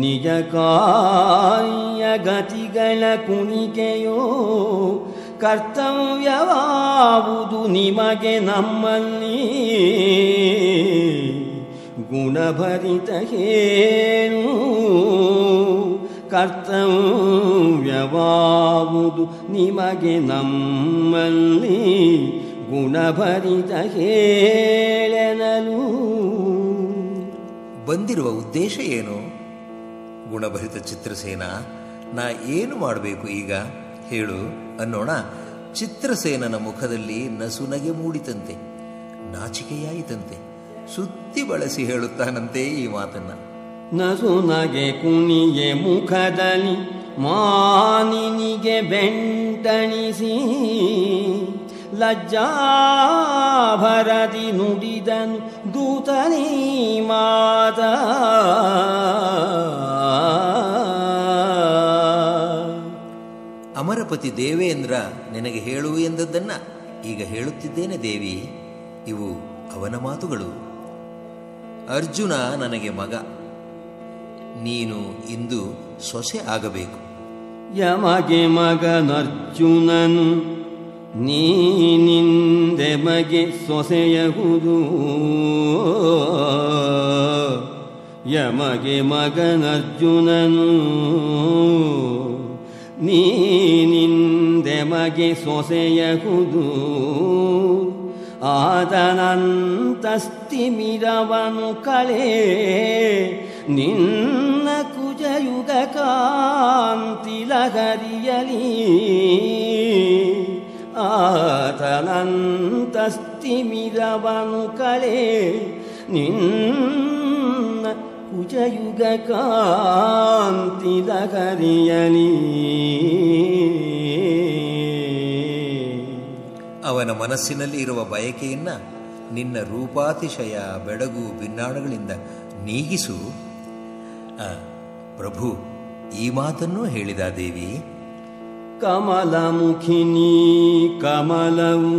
ನಿಜ ಕಾರ್ಯ ಗತಿಗಳ ಕುಣಿಕೆಯೋ. ಕರ್ತವ್ಯವಾವುದು ನಿಮಗೆ ನಮ್ಮಲ್ಲಿ ಗುಣಭರಿತ ಹೇಳು. ಕರ್ತವ್ಯವಾವುದು ನಿಮಗೆ ನಮ್ಮಲ್ಲಿ ಗುಣಭರಿತ ಹೇಳೆನಲು. ಬಂದಿರುವ ಉದ್ದೇಶ ಏನು? ಗುಣಭರಿತ ಚಿತ್ರಸೇನ, ನಾ ಏನು ಮಾಡಬೇಕು ಈಗ ಹೇಳು ಅನ್ನೋಣ. ಚಿತ್ರಸೇನನ ಮುಖದಲ್ಲಿ ನಸುನಗೆ ಮೂಡಿತಂತೆ, ನಾಚಿಕೆಯಾಯಿತಂತೆ. ಸುತ್ತಿ ಬಳಸಿ ಹೇಳುತ್ತಾನಂತೆ ಈ ಮಾತನ್ನ. ನಸುನಗೆ ಕುಣಿಗೆ ಮುಖದಲ್ಲಿ ಮಾನಿನಿಗೆ ಬೆಂಟಣಿಸಿ ಲಜ್ಜಾಭರದಿ ನುಡಿದನು ದೂತನೀ ಮಾತ. ಅಮರಪತಿ ದೇವೇಂದ್ರ ನಿನಗೆ ಹೇಳು ಎಂದದ್ದನ್ನ ಈಗ ಹೇಳುತ್ತಿದ್ದೇನೆ ದೇವಿ. ಇವು ಅವನ ಮಾತುಗಳು. ಅರ್ಜುನ ನನಗೆ ಮಗ, ನೀನು ಇಂದು ಸೊಸೆ ಆಗಬೇಕು. ಯಮಗೆ ಮಗನರ್ಜುನನು ನೀನಿಂದೆಮಗೆ ಸೊಸೆಯಹುದು ಯಮಗೆ ಮಗನರ್ಜುನನು ನೀನಿಂದೆಮಗೆ ಸೊಸೆಯಹುದು ಆದನಂತಸ್ತಿಮಿರವನು ಕಳೆ ನಿನ್ನ ಕುಜಯುಗ ಕಾಂತಿ ಲಹರಿಯಲಿ ಆತನಂತಸ್ತಿಮಿರವನು ಕಳೆ ನಿನ್ನ ಕುಜಯುಗ ಕಾಂತಿ ಲಹರಿಯಲಿ. ಅವನ ಮನಸ್ಸಿನಲ್ಲಿ ಇರುವ ಬಯಕೆಯನ್ನ ನಿನ್ನ ರೂಪಾತಿಶಯ ಬೆಡಗು ಭಿನ್ನಾಣಗಳಿಂದ ನೀಗಿಸು. ಪ್ರಭು ಈ ಮಾತನ್ನೂ ಹೇಳಿದ ದೇವಿ. ಕಮಲಮುಖಿನಿ ಕಮಲವು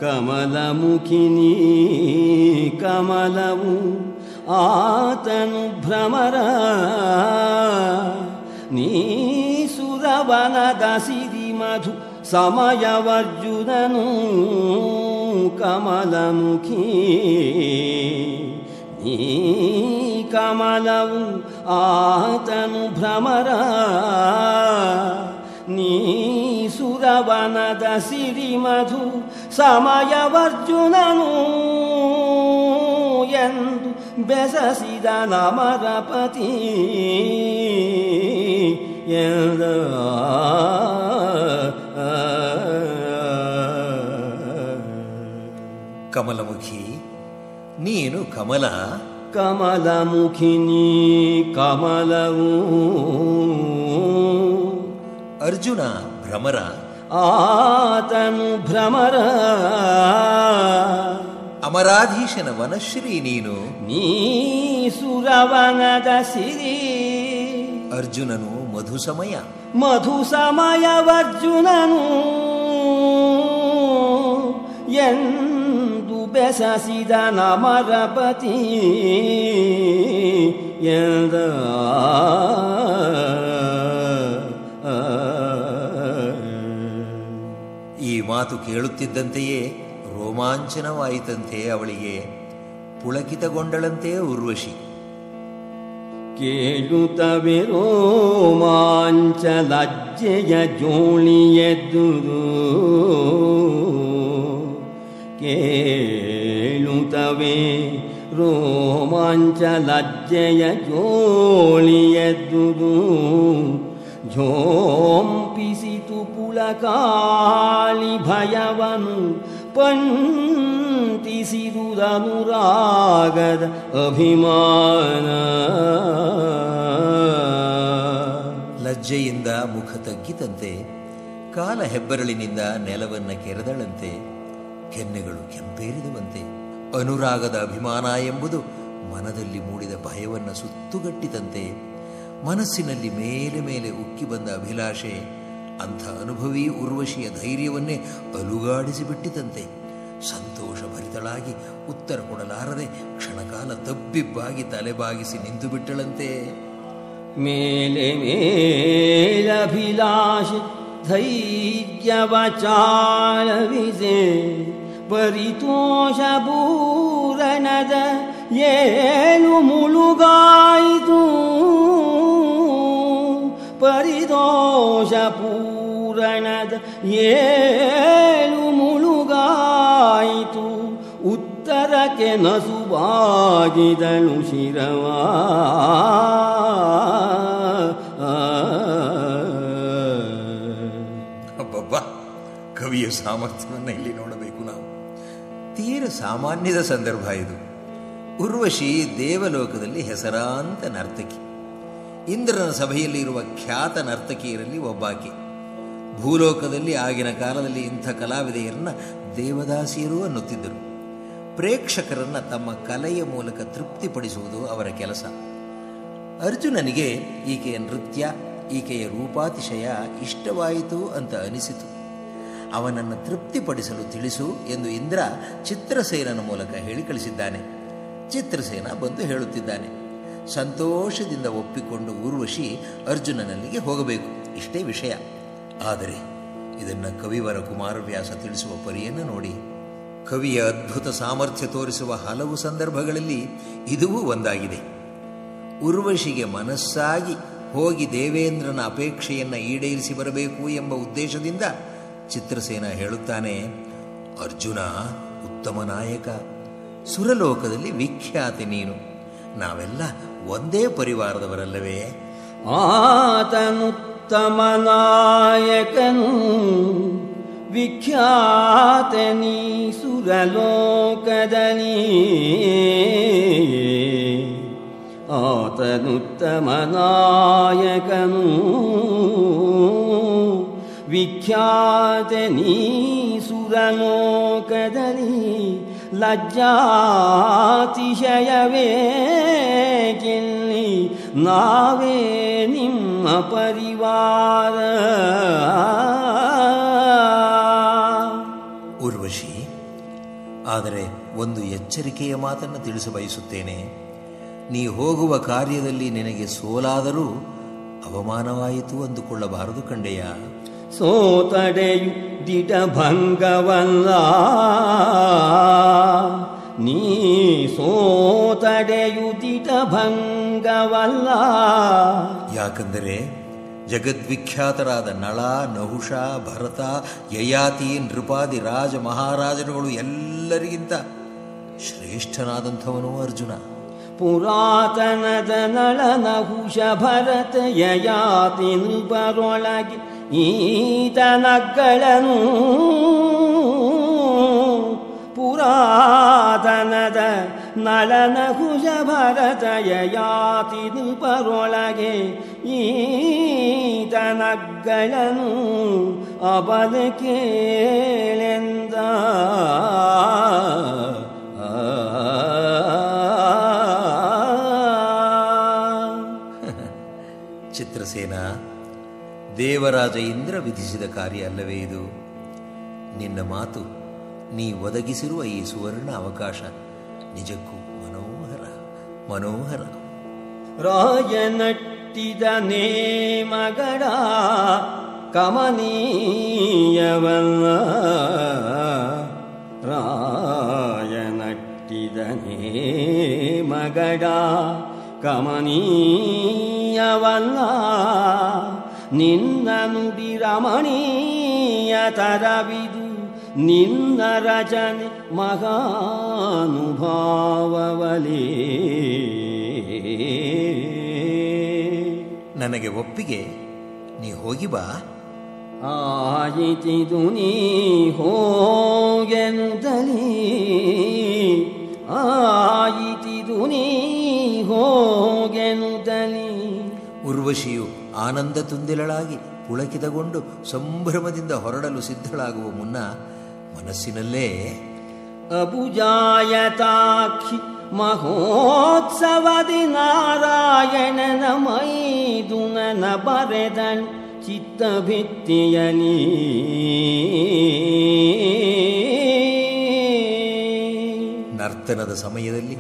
ಕಮಲಮುಖಿನಿ ಕಮಲವು ಆತನು ಭ್ರಮರ ನೀ ಸುರವನದ ಸಿರಿ ಮಧು ಸಮಯವರ್ಜುನನು ಕಮಲಮುಖಿ ನೀ ಕಮಲವು ಆತನು ಭ್ರಮರ ನೀ ಸುರವನದ ಸಿರಿ ಮಧು ಸಮಯವರ್ಜುನನು ಎಂದು ಬೆಸಸಿದ ನಮರಪತಿ ಎಂದ. ಕಮಲಮುಖಿ ನೀನು ಕಮಲ. ಕಮಲಮುಖಿನಿ ಕಮಲವು ಅರ್ಜುನ ಭ್ರಮರ ಆತನು ಭ್ರಮರ ಅಮರಾಧೀಶನ ವನಶ್ರೀ ನೀನು. ನೀ ಸುರವನದ ಸಿರಿ ಅರ್ಜುನನು ಮಧು ಸಮಯ ಮಧು ಸಮಯವರ್ಜುನನು ಎಂದು ಬೆಸಸಿದ ನಮರಪತಿ ಎಂದ. ಈ ಮಾತು ಕೇಳುತ್ತಿದ್ದಂತೆಯೇ ರೋಮಾಂಚನವಾಯಿತಂತೆ ಅವಳಿಗೆ. ಪುಳಕಿತಗೊಂಡಳಂತೆ ಉರ್ವಶಿ. ಕೇಳುತ್ತವೆ ರೋಮಾಂಚ ಲಜ್ಜೆಯ ಜೋಳಿಯೆದ್ದುದು ಕೇಳುತ್ತವೆ ರೋಮಾಂಚ ಲಜ್ಜೆಯ ಜೋಳಿಯೆದ್ದುದು ಝೋಂಪಿಸಿತು ಪುಳಕಾಳಿ ಭಯವನು ಪಂಟಿಸಿದುದನುರಾಗದ ಅಭಿಮಾನ. ಲಜ್ಜೆಯಿಂದ ಮುಖ ತಗ್ಗಿತಂತೆ, ಕಾಲ ಹೆಬ್ಬೆರಳಿನಿಂದ ನೆಲವನ್ನ ಕೆರೆದಳಂತೆ, ಕೆನ್ನೆಗಳು ಕೆಂಪೇರಿದವಂತೆ. ಅನುರಾಗದ ಅಭಿಮಾನ ಎಂಬುದು ಮನದಲ್ಲಿ ಮೂಡಿದ ಭಯವನ್ನು ಸುತ್ತುಗಟ್ಟಿತಂತೆ. ಮನಸ್ಸಿನಲ್ಲಿ ಮೇಲೆ ಮೇಲೆ ಉಕ್ಕಿ ಬಂದ ಅಭಿಲಾಷೆ ಅಂಥ ಅನುಭವಿ ಉರ್ವಶಿಯ ಧೈರ್ಯವನ್ನೇ ಅಲುಗಾಡಿಸಿಬಿಟ್ಟಿತಂತೆ. ಸಂತೋಷ ಭರಿತಳಾಗಿ ಉತ್ತರ ಕೊಡಲಾರದೆ ಕ್ಷಣಕಾಲ ತಬ್ಬಿಬ್ಬಾಗಿ ತಲೆಬಾಗಿಸಿ ನಿಂತು ಬಿಟ್ಟಳಂತೆ. ಮೇಲೆ ಮೇಲಭಿಲಾಷೆ ಧೈರ್ಯವ ಚಾಳವಿಸೆ ಪರಿತೋಷ ಪೂರಣದ ಏನು ಮುಳುಗಾಯಿತು ಪರಿದೋಷ ಪೂರಣದ ಏಳು ಮುಳುಗಾಯಿತು ಉತ್ತರಕ್ಕೆ ನಸುವಾಗಿದಳು ಶಿರವಾ. ಅಬ್ಬಬ್ಬ, ಕವಿಯ ಸಾಮರ್ಥ್ಯವನ್ನು ಇಲ್ಲಿ ನೋಡಬೇಕು ನಾವು. ತೀರ ಸಾಮಾನ್ಯದ ಸಂದರ್ಭ ಇದು. ಉರ್ವಶಿ ದೇವಲೋಕದಲ್ಲಿ ಹೆಸರಾಂತ ನರ್ತಕಿ. ಇಂದ್ರನ ಸಭೆಯಲ್ಲಿ ಇರುವ ಖ್ಯಾತ ನರ್ತಕಿಯರಲ್ಲಿ ಒಬ್ಬಾಕೆ. ಭೂಲೋಕದಲ್ಲಿ ಆಗಿನ ಕಾಲದಲ್ಲಿ ಇಂಥ ಕಲಾವಿದೆಯರನ್ನ ದೇವದಾಸಿಯರು ಅನ್ನುತ್ತಿದ್ದರು. ಪ್ರೇಕ್ಷಕರನ್ನ ತಮ್ಮ ಕಲೆಯ ಮೂಲಕ ತೃಪ್ತಿಪಡಿಸುವುದು ಅವರ ಕೆಲಸ. ಅರ್ಜುನನಿಗೆ ಈಕೆಯ ನೃತ್ಯ, ಈಕೆಯ ರೂಪಾತಿಶಯ ಇಷ್ಟವಾಯಿತು ಅಂತ ಅನಿಸಿತು. ಅವನನ್ನು ತೃಪ್ತಿಪಡಿಸಲು ತಿಳಿಸು ಎಂದು ಇಂದ್ರ ಚಿತ್ರಸೇನನ ಮೂಲಕ ಹೇಳಿ ಕಳಿಸಿದ್ದಾನೆ. ಚಿತ್ರಸೇನ ಬಂದು ಹೇಳುತ್ತಿದ್ದಾನೆ. ಸಂತೋಷದಿಂದ ಒಪ್ಪಿಕೊಂಡು ಊರ್ವಶಿ ಅರ್ಜುನನಲ್ಲಿಗೆ ಹೋಗಬೇಕು. ಇಷ್ಟೇ ವಿಷಯ. ಆದರೆ ಇದನ್ನು ಕವಿವರ ಕುಮಾರವ್ಯಾಸ ತಿಳಿಸುವ ಪರಿಯನ್ನು ನೋಡಿ. ಕವಿಯ ಅದ್ಭುತ ಸಾಮರ್ಥ್ಯ ತೋರಿಸುವ ಹಲವು ಸಂದರ್ಭಗಳಲ್ಲಿ ಇದೂ ಒಂದಾಗಿದೆ. ಉರ್ವಶಿಗೆ ಮನಸ್ಸಾಗಿ ಹೋಗಿ ದೇವೇಂದ್ರನ ಅಪೇಕ್ಷೆಯನ್ನು ಈಡೇರಿಸಿ ಬರಬೇಕು ಎಂಬ ಉದ್ದೇಶದಿಂದ ಚಿತ್ರಸೇನ ಹೇಳುತ್ತಾನೆ, ಅರ್ಜುನ ಉತ್ತಮ ನಾಯಕ, ಸುರಲೋಕದಲ್ಲಿ ವಿಖ್ಯಾತಿ ನೀನು, ನಾವೆಲ್ಲ ಒಂದೇ ಪರಿವಾರದವರಲ್ಲವೇ? ಆತನುತ್ತಮ ನಾಯಕನು, ವಿಖ್ಯಾತ ನೀ ಸುರಲೋಕದಲ್ಲಿ. ಆತನುತ್ತಮ ನಾಯಕನು, ವಿಖ್ಯಾತ ನೀ ಸುರಲೋಕದಲ್ಲಿ. ಲಜ್ಜಾತಿಶಯವೇ ಗೆಲ್ಲಿ ನಾವೇ ನಿಮ್ಮ ಪರಿವಾರ. ಉರ್ವಶಿ, ಆದರೆ ಒಂದು ಎಚ್ಚರಿಕೆಯ ಮಾತನ್ನು ತಿಳಿಸಬಯಸುತ್ತೇನೆ. ನೀ ಹೋಗುವ ಕಾರ್ಯದಲ್ಲಿ ನಿನಗೆ ಸೋಲಾದರೂ ಅವಮಾನವಾಯಿತು ಅಂದುಕೊಳ್ಳಬಾರದು ಕಂಡೆಯ. ಸೋತಡೆಯು ದಿಟಭಂಗವಲ್ಲ, ನೀ ಸೋತಡೆಯು ದಿಟಭಂಗವಲ್ಲ. ಯಾಕಂದರೆ ಜಗದ್ವಿಖ್ಯಾತರಾದ ನಳ, ನಹುಷ, ಭರತ, ಯಯಾತಿ, ನೃಪಾದಿ ರಾಜ ಮಹಾರಾಜರುಗಳು ಎಲ್ಲರಿಗಿಂತ ಶ್ರೇಷ್ಠನಾದಂಥವನು ಅರ್ಜುನ. ಪುರಾತನದ ನಳ, ನಹುಷ, ಭರತ, ಯಯಾತಿ ನೃಪರೊಳಗೆ ಈತನಗಳನ್ನು, ಪುರಾತನದ ನಳ, ನಹುಷ, ಭರತ, ಯಯಾತಿ ನೃಪರೊಳಗೆ ಈತನಗಳನ್ನು ಅಬಲ ಕೇಳೆಂದ. ಚಿತ್ರಸೇನ, ದೇವರಾಜ ಇಂದ್ರ ವಿಧಿಸಿದ ಕಾರ್ಯ ಅಲ್ಲವೇ ಇದು? ನಿನ್ನ ಮಾತು, ನೀ ಒದಗಿಸಿರುವ ಈ ಸುವರ್ಣ ಅವಕಾಶ ನಿಜಕ್ಕೂ ಮನೋಹರ ಮನೋಹರ. ರಾಯನಟ್ಟಿದ ನೇಮಗಳ ಕಮನೀಯವಲ್ಲ, ರಾಯನಟ್ಟಿದ ನೇಮಗಳ ಕಮನೀಯವಲ್ಲ. ನಿನ್ನ ನುಡಿ ರಮಣೀಯ ತರವಿದು, ನಿನ್ನ ರಚನೆ ಮಹಾನುಭಾವವಲೇ. ನನಗೆ ಒಪ್ಪಿಗೆ, ನೀ ಹೋಗಿ ಬಾ. ಆಯಿತಿದು ನೀ ಹೋಗೆನುದಲಿ, ಆಯಿತಿದು ನೀ ಹೋಗೆನುದಲಿ. ಉರ್ವಶಿಯು ಆನಂದ ತುಂದಿಲಳಾಗಿ ಪುಳಕಿತಗೊಂಡು ಸಂಭ್ರಮದಿಂದ ಹೊರಡಲು ಸಿದ್ಧಳಾಗುವ ಮುನ್ನ ಮನಸ್ಸಿನಲ್ಲೇ, ಅಬುಜಾಯತಾಕ್ಷಿ ಮಹೋತ್ಸವದಿ ನಾರಾಯಣನ ಮೈದುನನ ಬರೆದನು ಚಿತ್ತಭಿತ್ತಿಯಲಿ. ನರ್ತನದ ಸಮಯದಲ್ಲಿ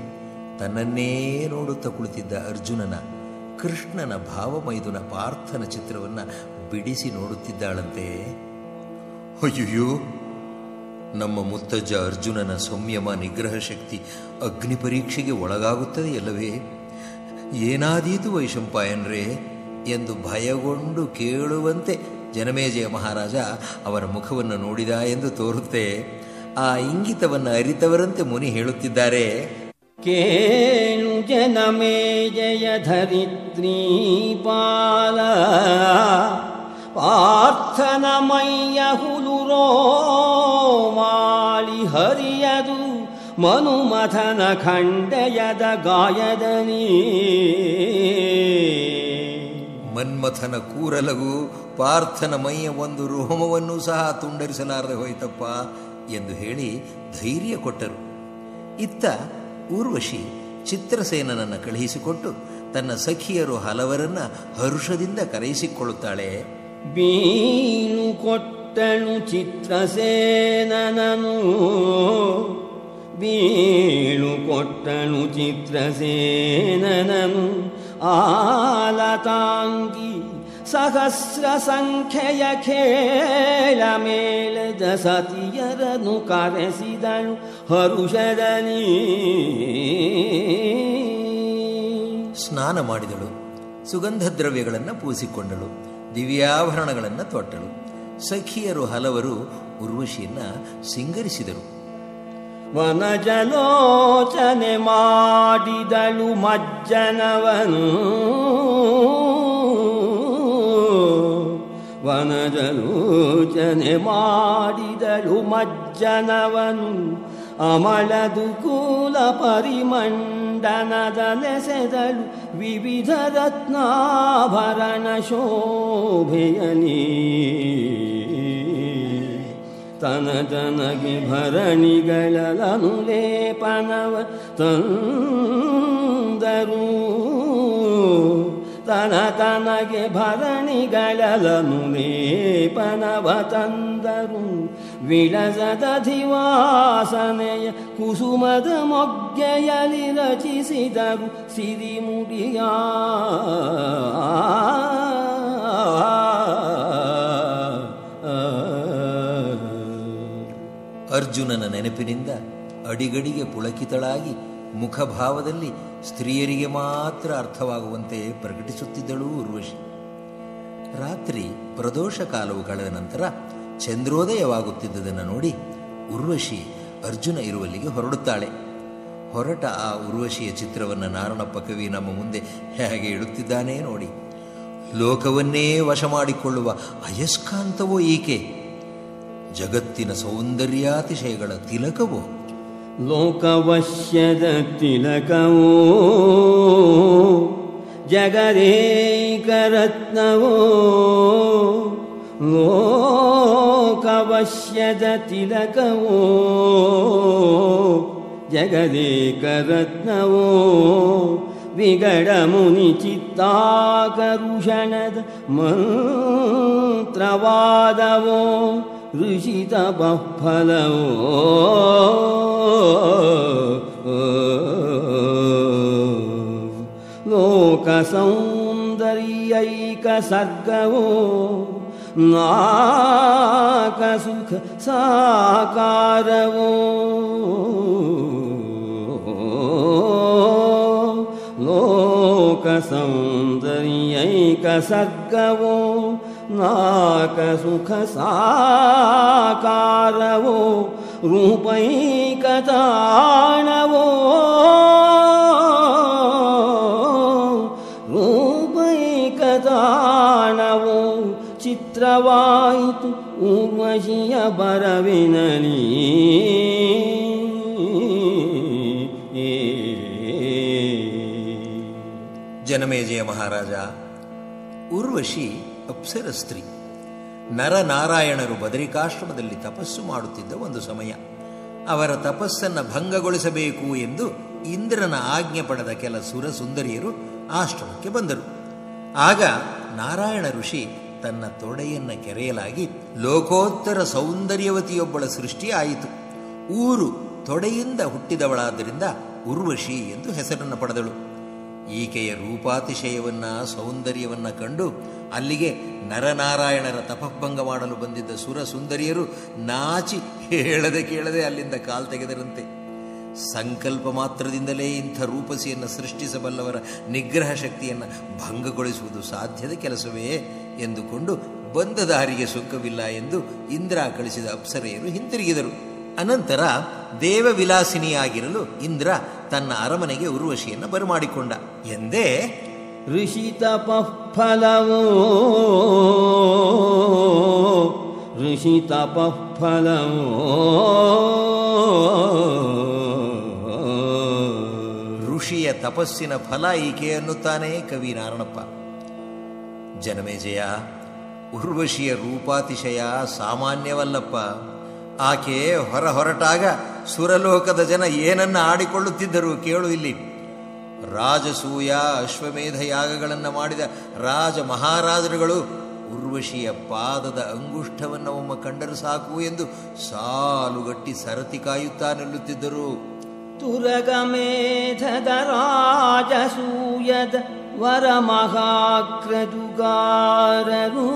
ತನ್ನನ್ನೇ ನೋಡುತ್ತಾ ಕುಳಿತಿದ್ದ ಅರ್ಜುನನ, ಕೃಷ್ಣನ ಭಾವಮೈದುನ ಪಾರ್ಥನ ಚಿತ್ರವನ್ನು ಬಿಡಿಸಿ ನೋಡುತ್ತಿದ್ದಾಳಂತೆ. ಅಯ್ಯೋ, ನಮ್ಮ ಮುತ್ತಜ್ಜ ಅರ್ಜುನನ ಸಂಯಮ ನಿಗ್ರಹ ಶಕ್ತಿ ಅಗ್ನಿ ಪರೀಕ್ಷೆಗೆ ಒಳಗಾಗುತ್ತದೆ ಅಲ್ಲವೇ? ಏನಾದೀತು ವೈಶಂಪಾಯನ್ರೇ ಎಂದು ಭಯಗೊಂಡು ಕೇಳುವಂತೆ ಜನಮೇಜಯ ಮಹಾರಾಜ ಅವರ ಮುಖವನ್ನು ನೋಡಿದ ಎಂದು ತೋರುತ್ತೆ. ಆ ಇಂಗಿತವನ್ನು ಅರಿತವರಂತೆ ಮುನಿ ಹೇಳುತ್ತಿದ್ದಾರೆ, ಕೇಳು ಜನಮೇಜಯ ಧರಿತ್ರೀ ಪಾಲ, ಪಾರ್ಥನ ಮೈಯ ಹುಲುರೋ ಮಾಳಿ ಹರಿಯದು ಮನುಮಥನ ಖಂಡೆಯದ ಗಾಯದನಿ. ಮನ್ಮಥನ ಕೂರಲಗು ಪಾರ್ಥನ ಮೈಯ ಒಂದು ರೋಮವನ್ನೂ ಸಹ ತುಂಡರಿಸಲಾರದೆ ಹೋಯ್ತಪ್ಪ ಎಂದು ಹೇಳಿ ಧೈರ್ಯ ಕೊಟ್ಟರು. ಇತ್ತ ಊರ್ವಶಿ ಚಿತ್ರಸೇನನನ್ನು ಕಳುಹಿಸಿಕೊಟ್ಟು ತನ್ನ ಸಖಿಯರು ಹಲವರನ್ನ ಹರುಷದಿಂದ ಕರೆಯಿಸಿಕೊಳ್ಳುತ್ತಾಳೆ. ಬೀಳು ಕೊಟ್ಟಳು ಚಿತ್ರಸೇನನನು, ಬೀಳು ಕೊಟ್ಟಳು ಚಿತ್ರಸೇನನನು. ಆಲತಾಂಗಿ ಸಹಸ್ರ ಸಂಖ್ಯೆಯ ಖೇಳ ಮೇಳದ ಸತಿಯರನ್ನು ಕರೆಸಿದಳು ಹರುಷದಲ್ಲಿ. ಸ್ನಾನ ಮಾಡಿದಳು, ಸುಗಂಧ ದ್ರವ್ಯಗಳನ್ನು ಪೂಸಿಕೊಂಡಳು, ದಿವ್ಯಾಭರಣಗಳನ್ನು ತೊಟ್ಟಳು. ಸಖಿಯರು ಹಲವರು ಉರ್ವಶಿಯನ್ನ ಸಿಂಗರಿಸಿದರು. ವನಜಲೋಚನೆ ಮಾಡಿದಳು ಮಜ್ಜನವನು, ವನಜಲೋಚನೆ ಮಾಡಿದಳು ಮಜ್ಜನವನು. ಅಮಳದು ಕೂಲ ಪರಿಮಂಡನದಲೆಸೆದಳು ವಿವಿಧ ರತ್ನಾಭರಣ ಶೋಭೆಯಲಿ. ತನಗೆ ಭರಣಿಗಳನು ಲೇಪನವ ತಂದರು, ತನಗೆ ಭರಣಿಗಳನು ಲೇಪನವ ತಂದರು. ವಿಳಸದ ಧಿವಾಸನೆಯ ಕುಸುಮದ ಮೊಗ್ಗೆಯಲಿ ರಚಿಸಿದರು ಸಿರಿಮುಡಿಯ. ಅರ್ಜುನನ ನೆನಪಿನಿಂದ ಅಡಿಗಡಿಗೆ ಪುಳಕಿತಳಾಗಿ ಮುಖಭಾವದಲ್ಲಿ ಸ್ತ್ರೀಯರಿಗೆ ಮಾತ್ರ ಅರ್ಥವಾಗುವಂತೆ ಪ್ರಕಟಿಸುತ್ತಿದ್ದಳು ಉರ್ವಶಿ. ರಾತ್ರಿ ಪ್ರದೋಷ ಕಾಲವು ಕಳೆದ ನಂತರ ಚಂದ್ರೋದಯವಾಗುತ್ತಿದ್ದುದನ್ನು ನೋಡಿ ಉರ್ವಶಿ ಅರ್ಜುನ ಇರುವಲ್ಲಿಗೆ ಹೊರಡುತ್ತಾಳೆ. ಹೊರಟ ಆ ಉರ್ವಶಿಯ ಚಿತ್ರವನ್ನು ನಾರಣಪ್ಪ ಕವಿ ನಮ್ಮ ಮುಂದೆ ಹೇಗೆ ಇಡುತ್ತಿದ್ದಾನೇ ನೋಡಿ. ಲೋಕವನ್ನೇ ವಶ ಮಾಡಿಕೊಳ್ಳುವ ಅಯಸ್ಕಾಂತವೋ ಈಕೆ, ಜಗತ್ತಿನ ಸೌಂದರ್ಯಾತಿಶಯಗಳ ತಿಲಕವೋ. ಲೋಕವಶ್ಯದ ತಿಲಕವೋ, ಜಗದೇಕ ರತ್ನವೋ. ಲೋಕವಶ್ಯದ ತಿಲಕವೋ, ಜಗದೇಕ ರತ್ನವೋ. ವಿಗಡ ಮುನಿ ಚಿತ್ತಾಕರುಷಣದ ಮಂತ್ರವಾದವೋ, ಋಷಿತ ಬಫಲವೋ. ಲೋಕ ಸೌಂದರ್ಯೈಕ ಸರ್ಗವೋ, ನಾಕ ಸುಖ ಸಾಕಾರವೋ. ಲೋಕ ಸೌಂದರ್ಯೈಕ ಸರ್ಗವೋ, ನಾಕ ಸುಖ ಸಾಕಾರವೋ. ರೂಪೈಕ ತಾಣವೋ, ರೂಪೈಕ ತಾಣವೋ. ಚಿತ್ರವಾಯಿತು ಉರ್ವಶಿಯ ಬರವಿನಲಿ. ಜನಮೇಜಯ ಮಹಾರಾಜ, ಉರ್ವಶಿ ಅಪ್ಸರ ಸ್ತ್ರೀ. ನರನಾರಾಯಣರು ಬದರಿಕಾಶ್ರಮದಲ್ಲಿ ತಪಸ್ಸು ಮಾಡುತ್ತಿದ್ದ ಒಂದು ಸಮಯ. ಅವರ ತಪಸ್ಸನ್ನು ಭಂಗಗೊಳಿಸಬೇಕು ಎಂದು ಇಂದ್ರನ ಆಜ್ಞೆ ಪಡೆದ ಕೆಲ ಸುರ ಸುಂದರಿಯರು ಆಶ್ರಮಕ್ಕೆ ಬಂದರು. ಆಗ ನಾರಾಯಣ ಋಷಿ ತನ್ನ ತೊಡೆಯನ್ನು ಕೆರೆಯಲಾಗಿ ಲೋಕೋತ್ತರ ಸೌಂದರ್ಯವತಿಯೊಬ್ಬಳ ಸೃಷ್ಟಿ ಆಯಿತು. ಊರು ತೊಡೆಯಿಂದ ಹುಟ್ಟಿದವಳಾದ್ದರಿಂದ ಉರ್ವಶಿ ಎಂದು ಹೆಸರನ್ನು ಪಡೆದಳು. ಈಕೆಯ ರೂಪಾತಿಶಯವನ್ನ ಸೌಂದರ್ಯವನ್ನ ಕಂಡು ಅಲ್ಲಿಗೆ ನರನಾರಾಯಣರ ತಪಭಂಗ ಮಾಡಲು ಬಂದಿದ್ದ ಸುರ ಸುಂದರಿಯರು ನಾಚಿ ಹೇಳದೆ ಕೇಳದೆ ಅಲ್ಲಿಂದ ಕಾಲ್ ತೆಗೆದರಂತೆ. ಸಂಕಲ್ಪ ಮಾತ್ರದಿಂದಲೇ ಇಂಥ ರೂಪಸಿಯನ್ನು ಸೃಷ್ಟಿಸಬಲ್ಲವರ ನಿಗ್ರಹ ಶಕ್ತಿಯನ್ನು ಭಂಗಗೊಳಿಸುವುದು ಸಾಧ್ಯದ ಕೆಲಸವೇ ಎಂದುಕೊಂಡು ಬಂದ ದಾರಿಗೆ ಸುಖವಿಲ್ಲ ಎಂದು ಇಂದ್ರ ಕಳಿಸಿದ ಅಪ್ಸರೆಯರು ಹಿಂತಿರುಗಿದರು. ಅನಂತರ ದೇವವಿಲಾಸಿನಿಯಾಗಿರಲು ಇಂದ್ರ ತನ್ನ ಅರಮನೆಗೆ ಉರ್ವಶಿಯನ್ನು ಬರಮಾಡಿಕೊಂಡ. ಎಂದೇ ಋಷಿತ ಫಲವೋ, ಋಷಿತ ಫಲವೋ. ಋಷಿಯ ತಪಸ್ಸಿನ ಫಲ ಈಕೆ ಅನ್ನುತ್ತಾನೆ ಕವಿ ನಾರಣಪ್ಪ. ಜನಮೇಜಯ, ಉರ್ವಶಿಯ ರೂಪಾತಿಶಯ ಸಾಮಾನ್ಯವಲ್ಲಪ್ಪ. ಆಕೆ ಹೊರಟಾಗ ಸುರಲೋಕದ ಜನ ಏನನ್ನ ಆಡಿಕೊಳ್ಳುತ್ತಿದ್ದರು ಕೇಳು ಇಲ್ಲಿ. ರಾಜಸೂಯ ಅಶ್ವಮೇಧ ಯಾಗಗಳನ್ನು ಮಾಡಿದ ರಾಜ ಮಹಾರಾಜರುಗಳು ಉರ್ವಶಿಯ ಪಾದದ ಅಂಗುಷ್ಠವನ್ನು ಒಮ್ಮ ಕಂಡರು ಸಾಕು ಎಂದು ಸಾಲುಗಟ್ಟಿ ಸರತಿ ಕಾಯುತ್ತಾ ನಿಲ್ಲುತ್ತಿದ್ದರು. ತುರಗಮೇಧದ ರಾಜಸೂಯದ ವರಮಹಾಕ್ರದುಗಾರರು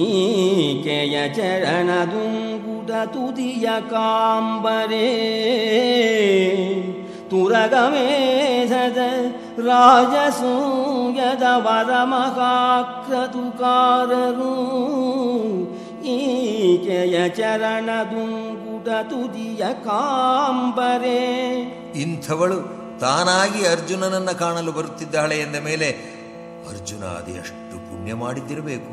ಈಕೆಯ ಚರಣದುಂಗುಟ ತುದಿಯ ಕಾಂಬರೆ ತುರಗಮೇಧದ ರಾಜಸೂಯದ ವರಮಹಾಕ್ರದುಗಾರರು ಈಕೆಯ ಚರಣದುಂಗುಟ ತುದಿಯ ಕಾಂಬರೆ. ಇಂಥವಳು ತಾನಾಗಿ ಅರ್ಜುನನನ್ನ ಕಾಣಲು ಬರುತ್ತಿದ್ದಾಳೆ ಎಂದ ಮೇಲೆ ಅರ್ಜುನ ಅದೆಷ್ಟು ಪುಣ್ಯ ಮಾಡಿದ್ದಿರಬೇಕು.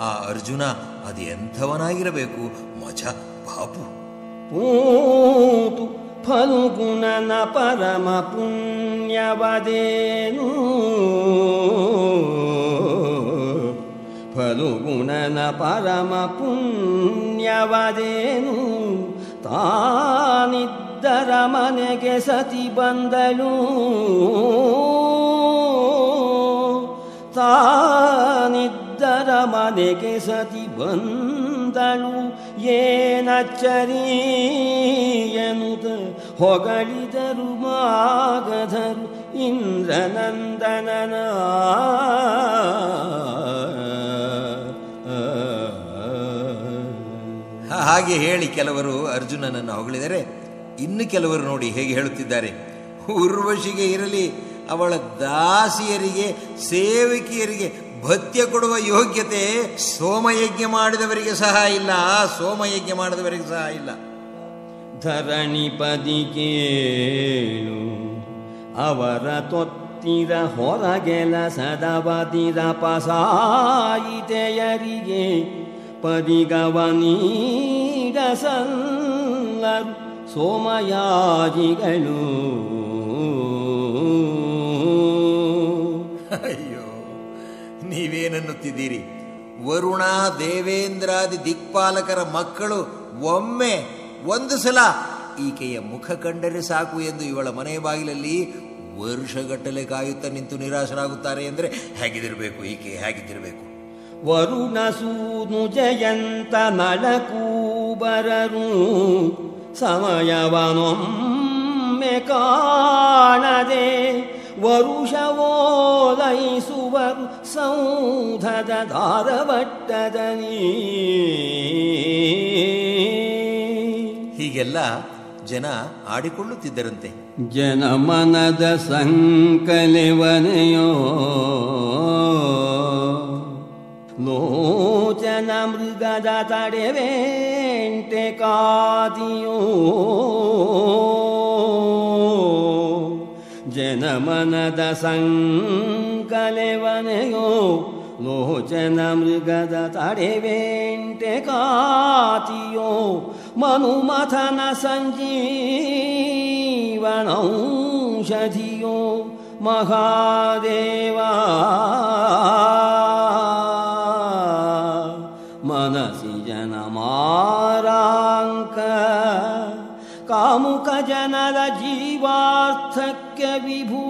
ಆ ಅರ್ಜುನ ಅದು ಎಂಥವನಾಗಿರಬೇಕು, ಮಜ ಬಾಪು. ಪೂತು ಫಲ್ಗುಣನ ಪರಮ ಪುಣ್ಯವದೇನು, ಫಲ್ಗುಣನ ಪರಮ ಪುಣ್ಯವದೇನು, ತಾನಿದ್ದರ ಮನೆಗೆ ಸತಿ ಬಂದಳು, ತಾನಿದ್ದರ ಮನೆಗೆ ಸತಿ ಬಂದಳು. ಏನಚ್ಚರಿ ಎನ್ನುತ್ತ ಹೊಗಳಿದರು ಮಾಗಧರು ಇಂದ್ರನಂದನನ. ಹಾಗೆ ಹೇಳಿ ಕೆಲವರು ಅರ್ಜುನನನ್ನು ಹೊಗಳಿದರೆ, ಇನ್ನು ಕೆಲವರು ನೋಡಿ ಹೇಗೆ ಹೇಳುತ್ತಿದ್ದಾರೆ. ಉರ್ವಶಿಗೆ ಇರಲಿ ಅವಳ ದಾಸಿಯರಿಗೆ ಸೇವಕಿಯರಿಗೆ ಭತ್ಯ ಕೊಡುವ ಯೋಗ್ಯತೆ ಸೋಮಯಜ್ಞ ಮಾಡಿದವರಿಗೆ ಸಹ ಇಲ್ಲ, ಸೋಮಯಜ್ಞ ಮಾಡಿದವರಿಗೆ ಸಹ ಇಲ್ಲ. ಧರಣಿಪದಿ ಕೇಳು ಅವರ ತೊತ್ತಿರ ಹೊರಗೆಲಸದವದಿರ ಪಸಾಯಿತೆಯರಿಗೆ ಪದಿಗವನೀಡಸಲ್ಲರು ಸೋಮಯಾಜಿಗಳು. ಅಯ್ಯೋ, ನೀವೇನನ್ನುತ್ತಿದ್ದೀರಿ? ವರುಣ ದೇವೇಂದ್ರಾದಿ ದಿಕ್ಪಾಲಕರ ಮಕ್ಕಳು ಒಮ್ಮೆ ಒಂದು ಸಲ ಈಕೆಯ ಮುಖ ಕಂಡರೆ ಸಾಕು ಎಂದು ಇವಳ ಮನೆಯ ಬಾಗಿಲಲ್ಲಿ ವರ್ಷಗಟ್ಟಲೆ ಕಾಯುತ್ತಾ ನಿಂತು ನಿರಾಶರಾಗುತ್ತಾರೆ ಎಂದರೆ ಹೇಗಿದಿರಬೇಕು ಈಕೆ, ಹೇಗಿದ್ದಿರಬೇಕು? ವರುಣ ಸೂನು ಜಯಂತ ನಳಕೂಬರರು ಸಮಯವನೊಮ್ಮೆ ಕಾಣದೆ ವರುಷವೋಲೈಸುವರು ಸೌಧದ ದಾರವಟ್ಟದಲ್ಲಿ. ಹೀಗೆಲ್ಲ ಜನ ಆಡಿಕೊಳ್ಳುತ್ತಿದ್ದರಂತೆ. ಜನಮನದ ಸಂಕಲೆವನೆಯೋ ಲೋಚನ ಮೃಗದ ತಡೆವೇಂಟೆ ಕಾದಿಯೋ. ಜನಮನದ ಸಂಕಲೆವನೆಯೋ ಲೋಚನ ಮೃಗದ ತಡೆವೇಂಟೆ ಕಾತಿಯೋ. ಮನುಮಥನ ಸಂಜೀವನೌಷಧಿಯೋ ಮಹಾದೇವ. ಮನಸಿ ಜನ ಮಾರಾಂಕ ಕಾಮುಕ ಜನರ ಜೀವಾರ್ಥಕ್ಕೆ ವಿಭೂ.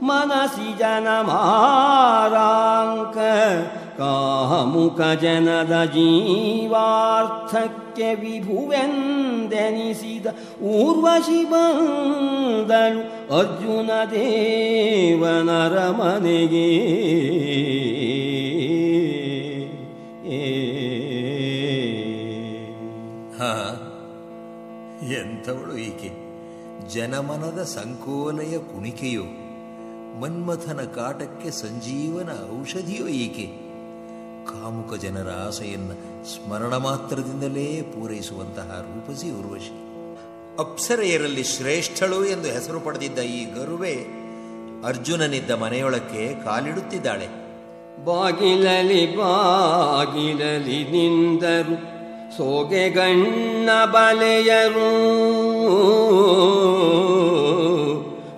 ಮನಸಿ ಜನ ಮಾರಾಂಕ ಕಾಮುಕ ಜನದ ಜೀವಾರ್ಥಕ್ಕೆ ವಿಭುವೆಂದೆನಿಸಿದ ಊರ್ವಶಿ ಬಂದಳು ಅರ್ಜುನ ದೇವನರ ಮನೆಗೆ. ಎಂಥವಳು ಈಕೆ! ಜನಮನದ ಸಂಕೋಲೆಯ ಕುಣಿಕೆಯೋ, ಮನ್ಮಥನ ಕಾಟಕ್ಕೆ ಸಂಜೀವನ ಔಷಧಿಯೋ ಈಕೆ. ಕಾಮುಕ ಜನರ ಆಸೆಯನ್ನು ಸ್ಮರಣ ಮಾತ್ರದಿಂದಲೇ ಪೂರೈಸುವಂತಹ ರೂಪಸಿ ಉರ್ವಶಿ. ಅಪ್ಸರೆಯರಲ್ಲಿ ಶ್ರೇಷ್ಠಳು ಎಂದು ಹೆಸರು ಪಡೆದಿದ್ದ ಈ ಗರುವೆ ಅರ್ಜುನನಿದ್ದ ಮನೆಯೊಳಕ್ಕೆ ಕಾಲಿಡುತ್ತಿದ್ದಾಳೆ. ಬಾಗಿಲಲಿ ಬಾಗಿಲಲಿ ನಿಂದರು ಸೋಗೆಗಣ್ಣ ಬಲೆಯರು.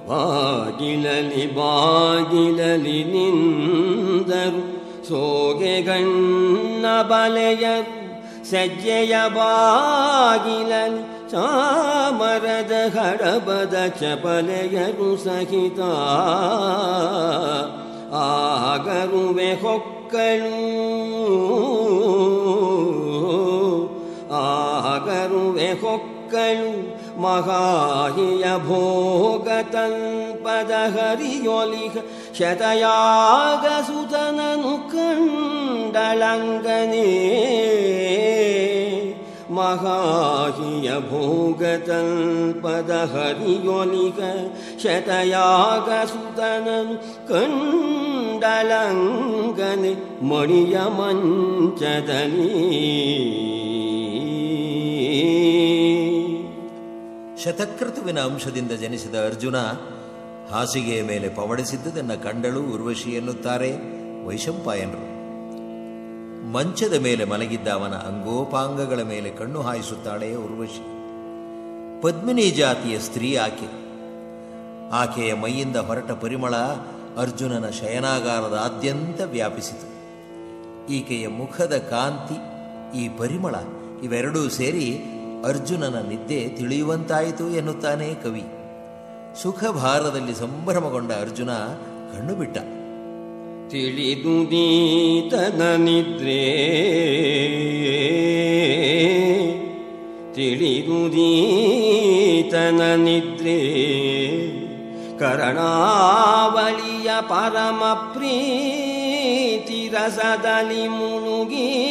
ಬಾಗಿಲಲಿ ಬಾಗಿಲಲಿ ನಿಂದರು ಸೋಗೆಗಣ್ಣ ಬಲೆಯರು. ಸಜ್ಜೆಯ ಬಾಗಿಲಲಿ ಚಾಮರದ ಹಡಬದ ಚಪಲೆಯರು ಸಹಿತ. ಆಗರುವೆ ಹೊಕ್ಕಳು ಆಗರುವೆ ಮರುವೆ ಹೊಕ್ಕಳು ಮಹಾಹಿಯ ಭೋಗ ತಲ್ಪದ ಹರಿಯೊಲಿಗ ಶತಯಾಗ ಸುತನನು ಕಂಡಳಂಗನೇ ಮಹಾಹಿಯ ಭೋಗ ತಲ್ಪದ ಹರಿಯೊಲಿಗ ಶತಯಾಗ ಸುತನನು ಕಂಡಳಂಗನೆ ಮಣಿಯ ಮಂಚದಲ್ಲಿ. ಶತಕೃತುವಿನ ಅಂಶದಿಂದ ಜನಿಸಿದ ಅರ್ಜುನ ಹಾಸಿಗೆಯ ಮೇಲೆ ಪವಡಿಸಿದ್ದುದನ್ನು ಕಂಡಳು ಉರ್ವಶಿ ಎನ್ನುತ್ತಾರೆ ವೈಶಂಪಾಯನರು. ಮಂಚದ ಮೇಲೆ ಮಲಗಿದ್ದ ಅವನ ಅಂಗೋಪಾಂಗಗಳ ಮೇಲೆ ಕಣ್ಣು ಹಾಯಿಸುತ್ತಾಳೆ ಉರ್ವಶಿ. ಪದ್ಮಿನಿ ಜಾತಿಯ ಸ್ತ್ರೀ ಆಕೆ. ಆಕೆಯ ಮೈಯಿಂದ ಹೊರಟ ಪರಿಮಳ ಅರ್ಜುನನ ಶಯನಾಗಾರದಾದ್ಯಂತ ವ್ಯಾಪಿಸಿತು. ಈಕೆಯ ಮುಖದ ಕಾಂತಿ, ಈ ಪರಿಮಳ ಇವೆರಡೂ ಸೇರಿ ಅರ್ಜುನನ ನಿದ್ದೆ ತಿಳಿಯುವಂತಾಯಿತು ಎನ್ನುತ್ತಾನೆ ಕವಿ. ಸುಖಭಾರದಲ್ಲಿ ಸಂಭ್ರಮಗೊಂಡ ಅರ್ಜುನ ಕಣ್ಣು ಬಿಟ್ಟ. ತಿಳಿದುದೀತನ ನಿದ್ರೆ ತಿಳಿದುದೀತನ ನಿದ್ರೆ ಕರಣಾವಳಿಯ ಪರಮ ಪ್ರೀತಿ ರಸದಲ್ಲಿ ಮುಳುಗಿ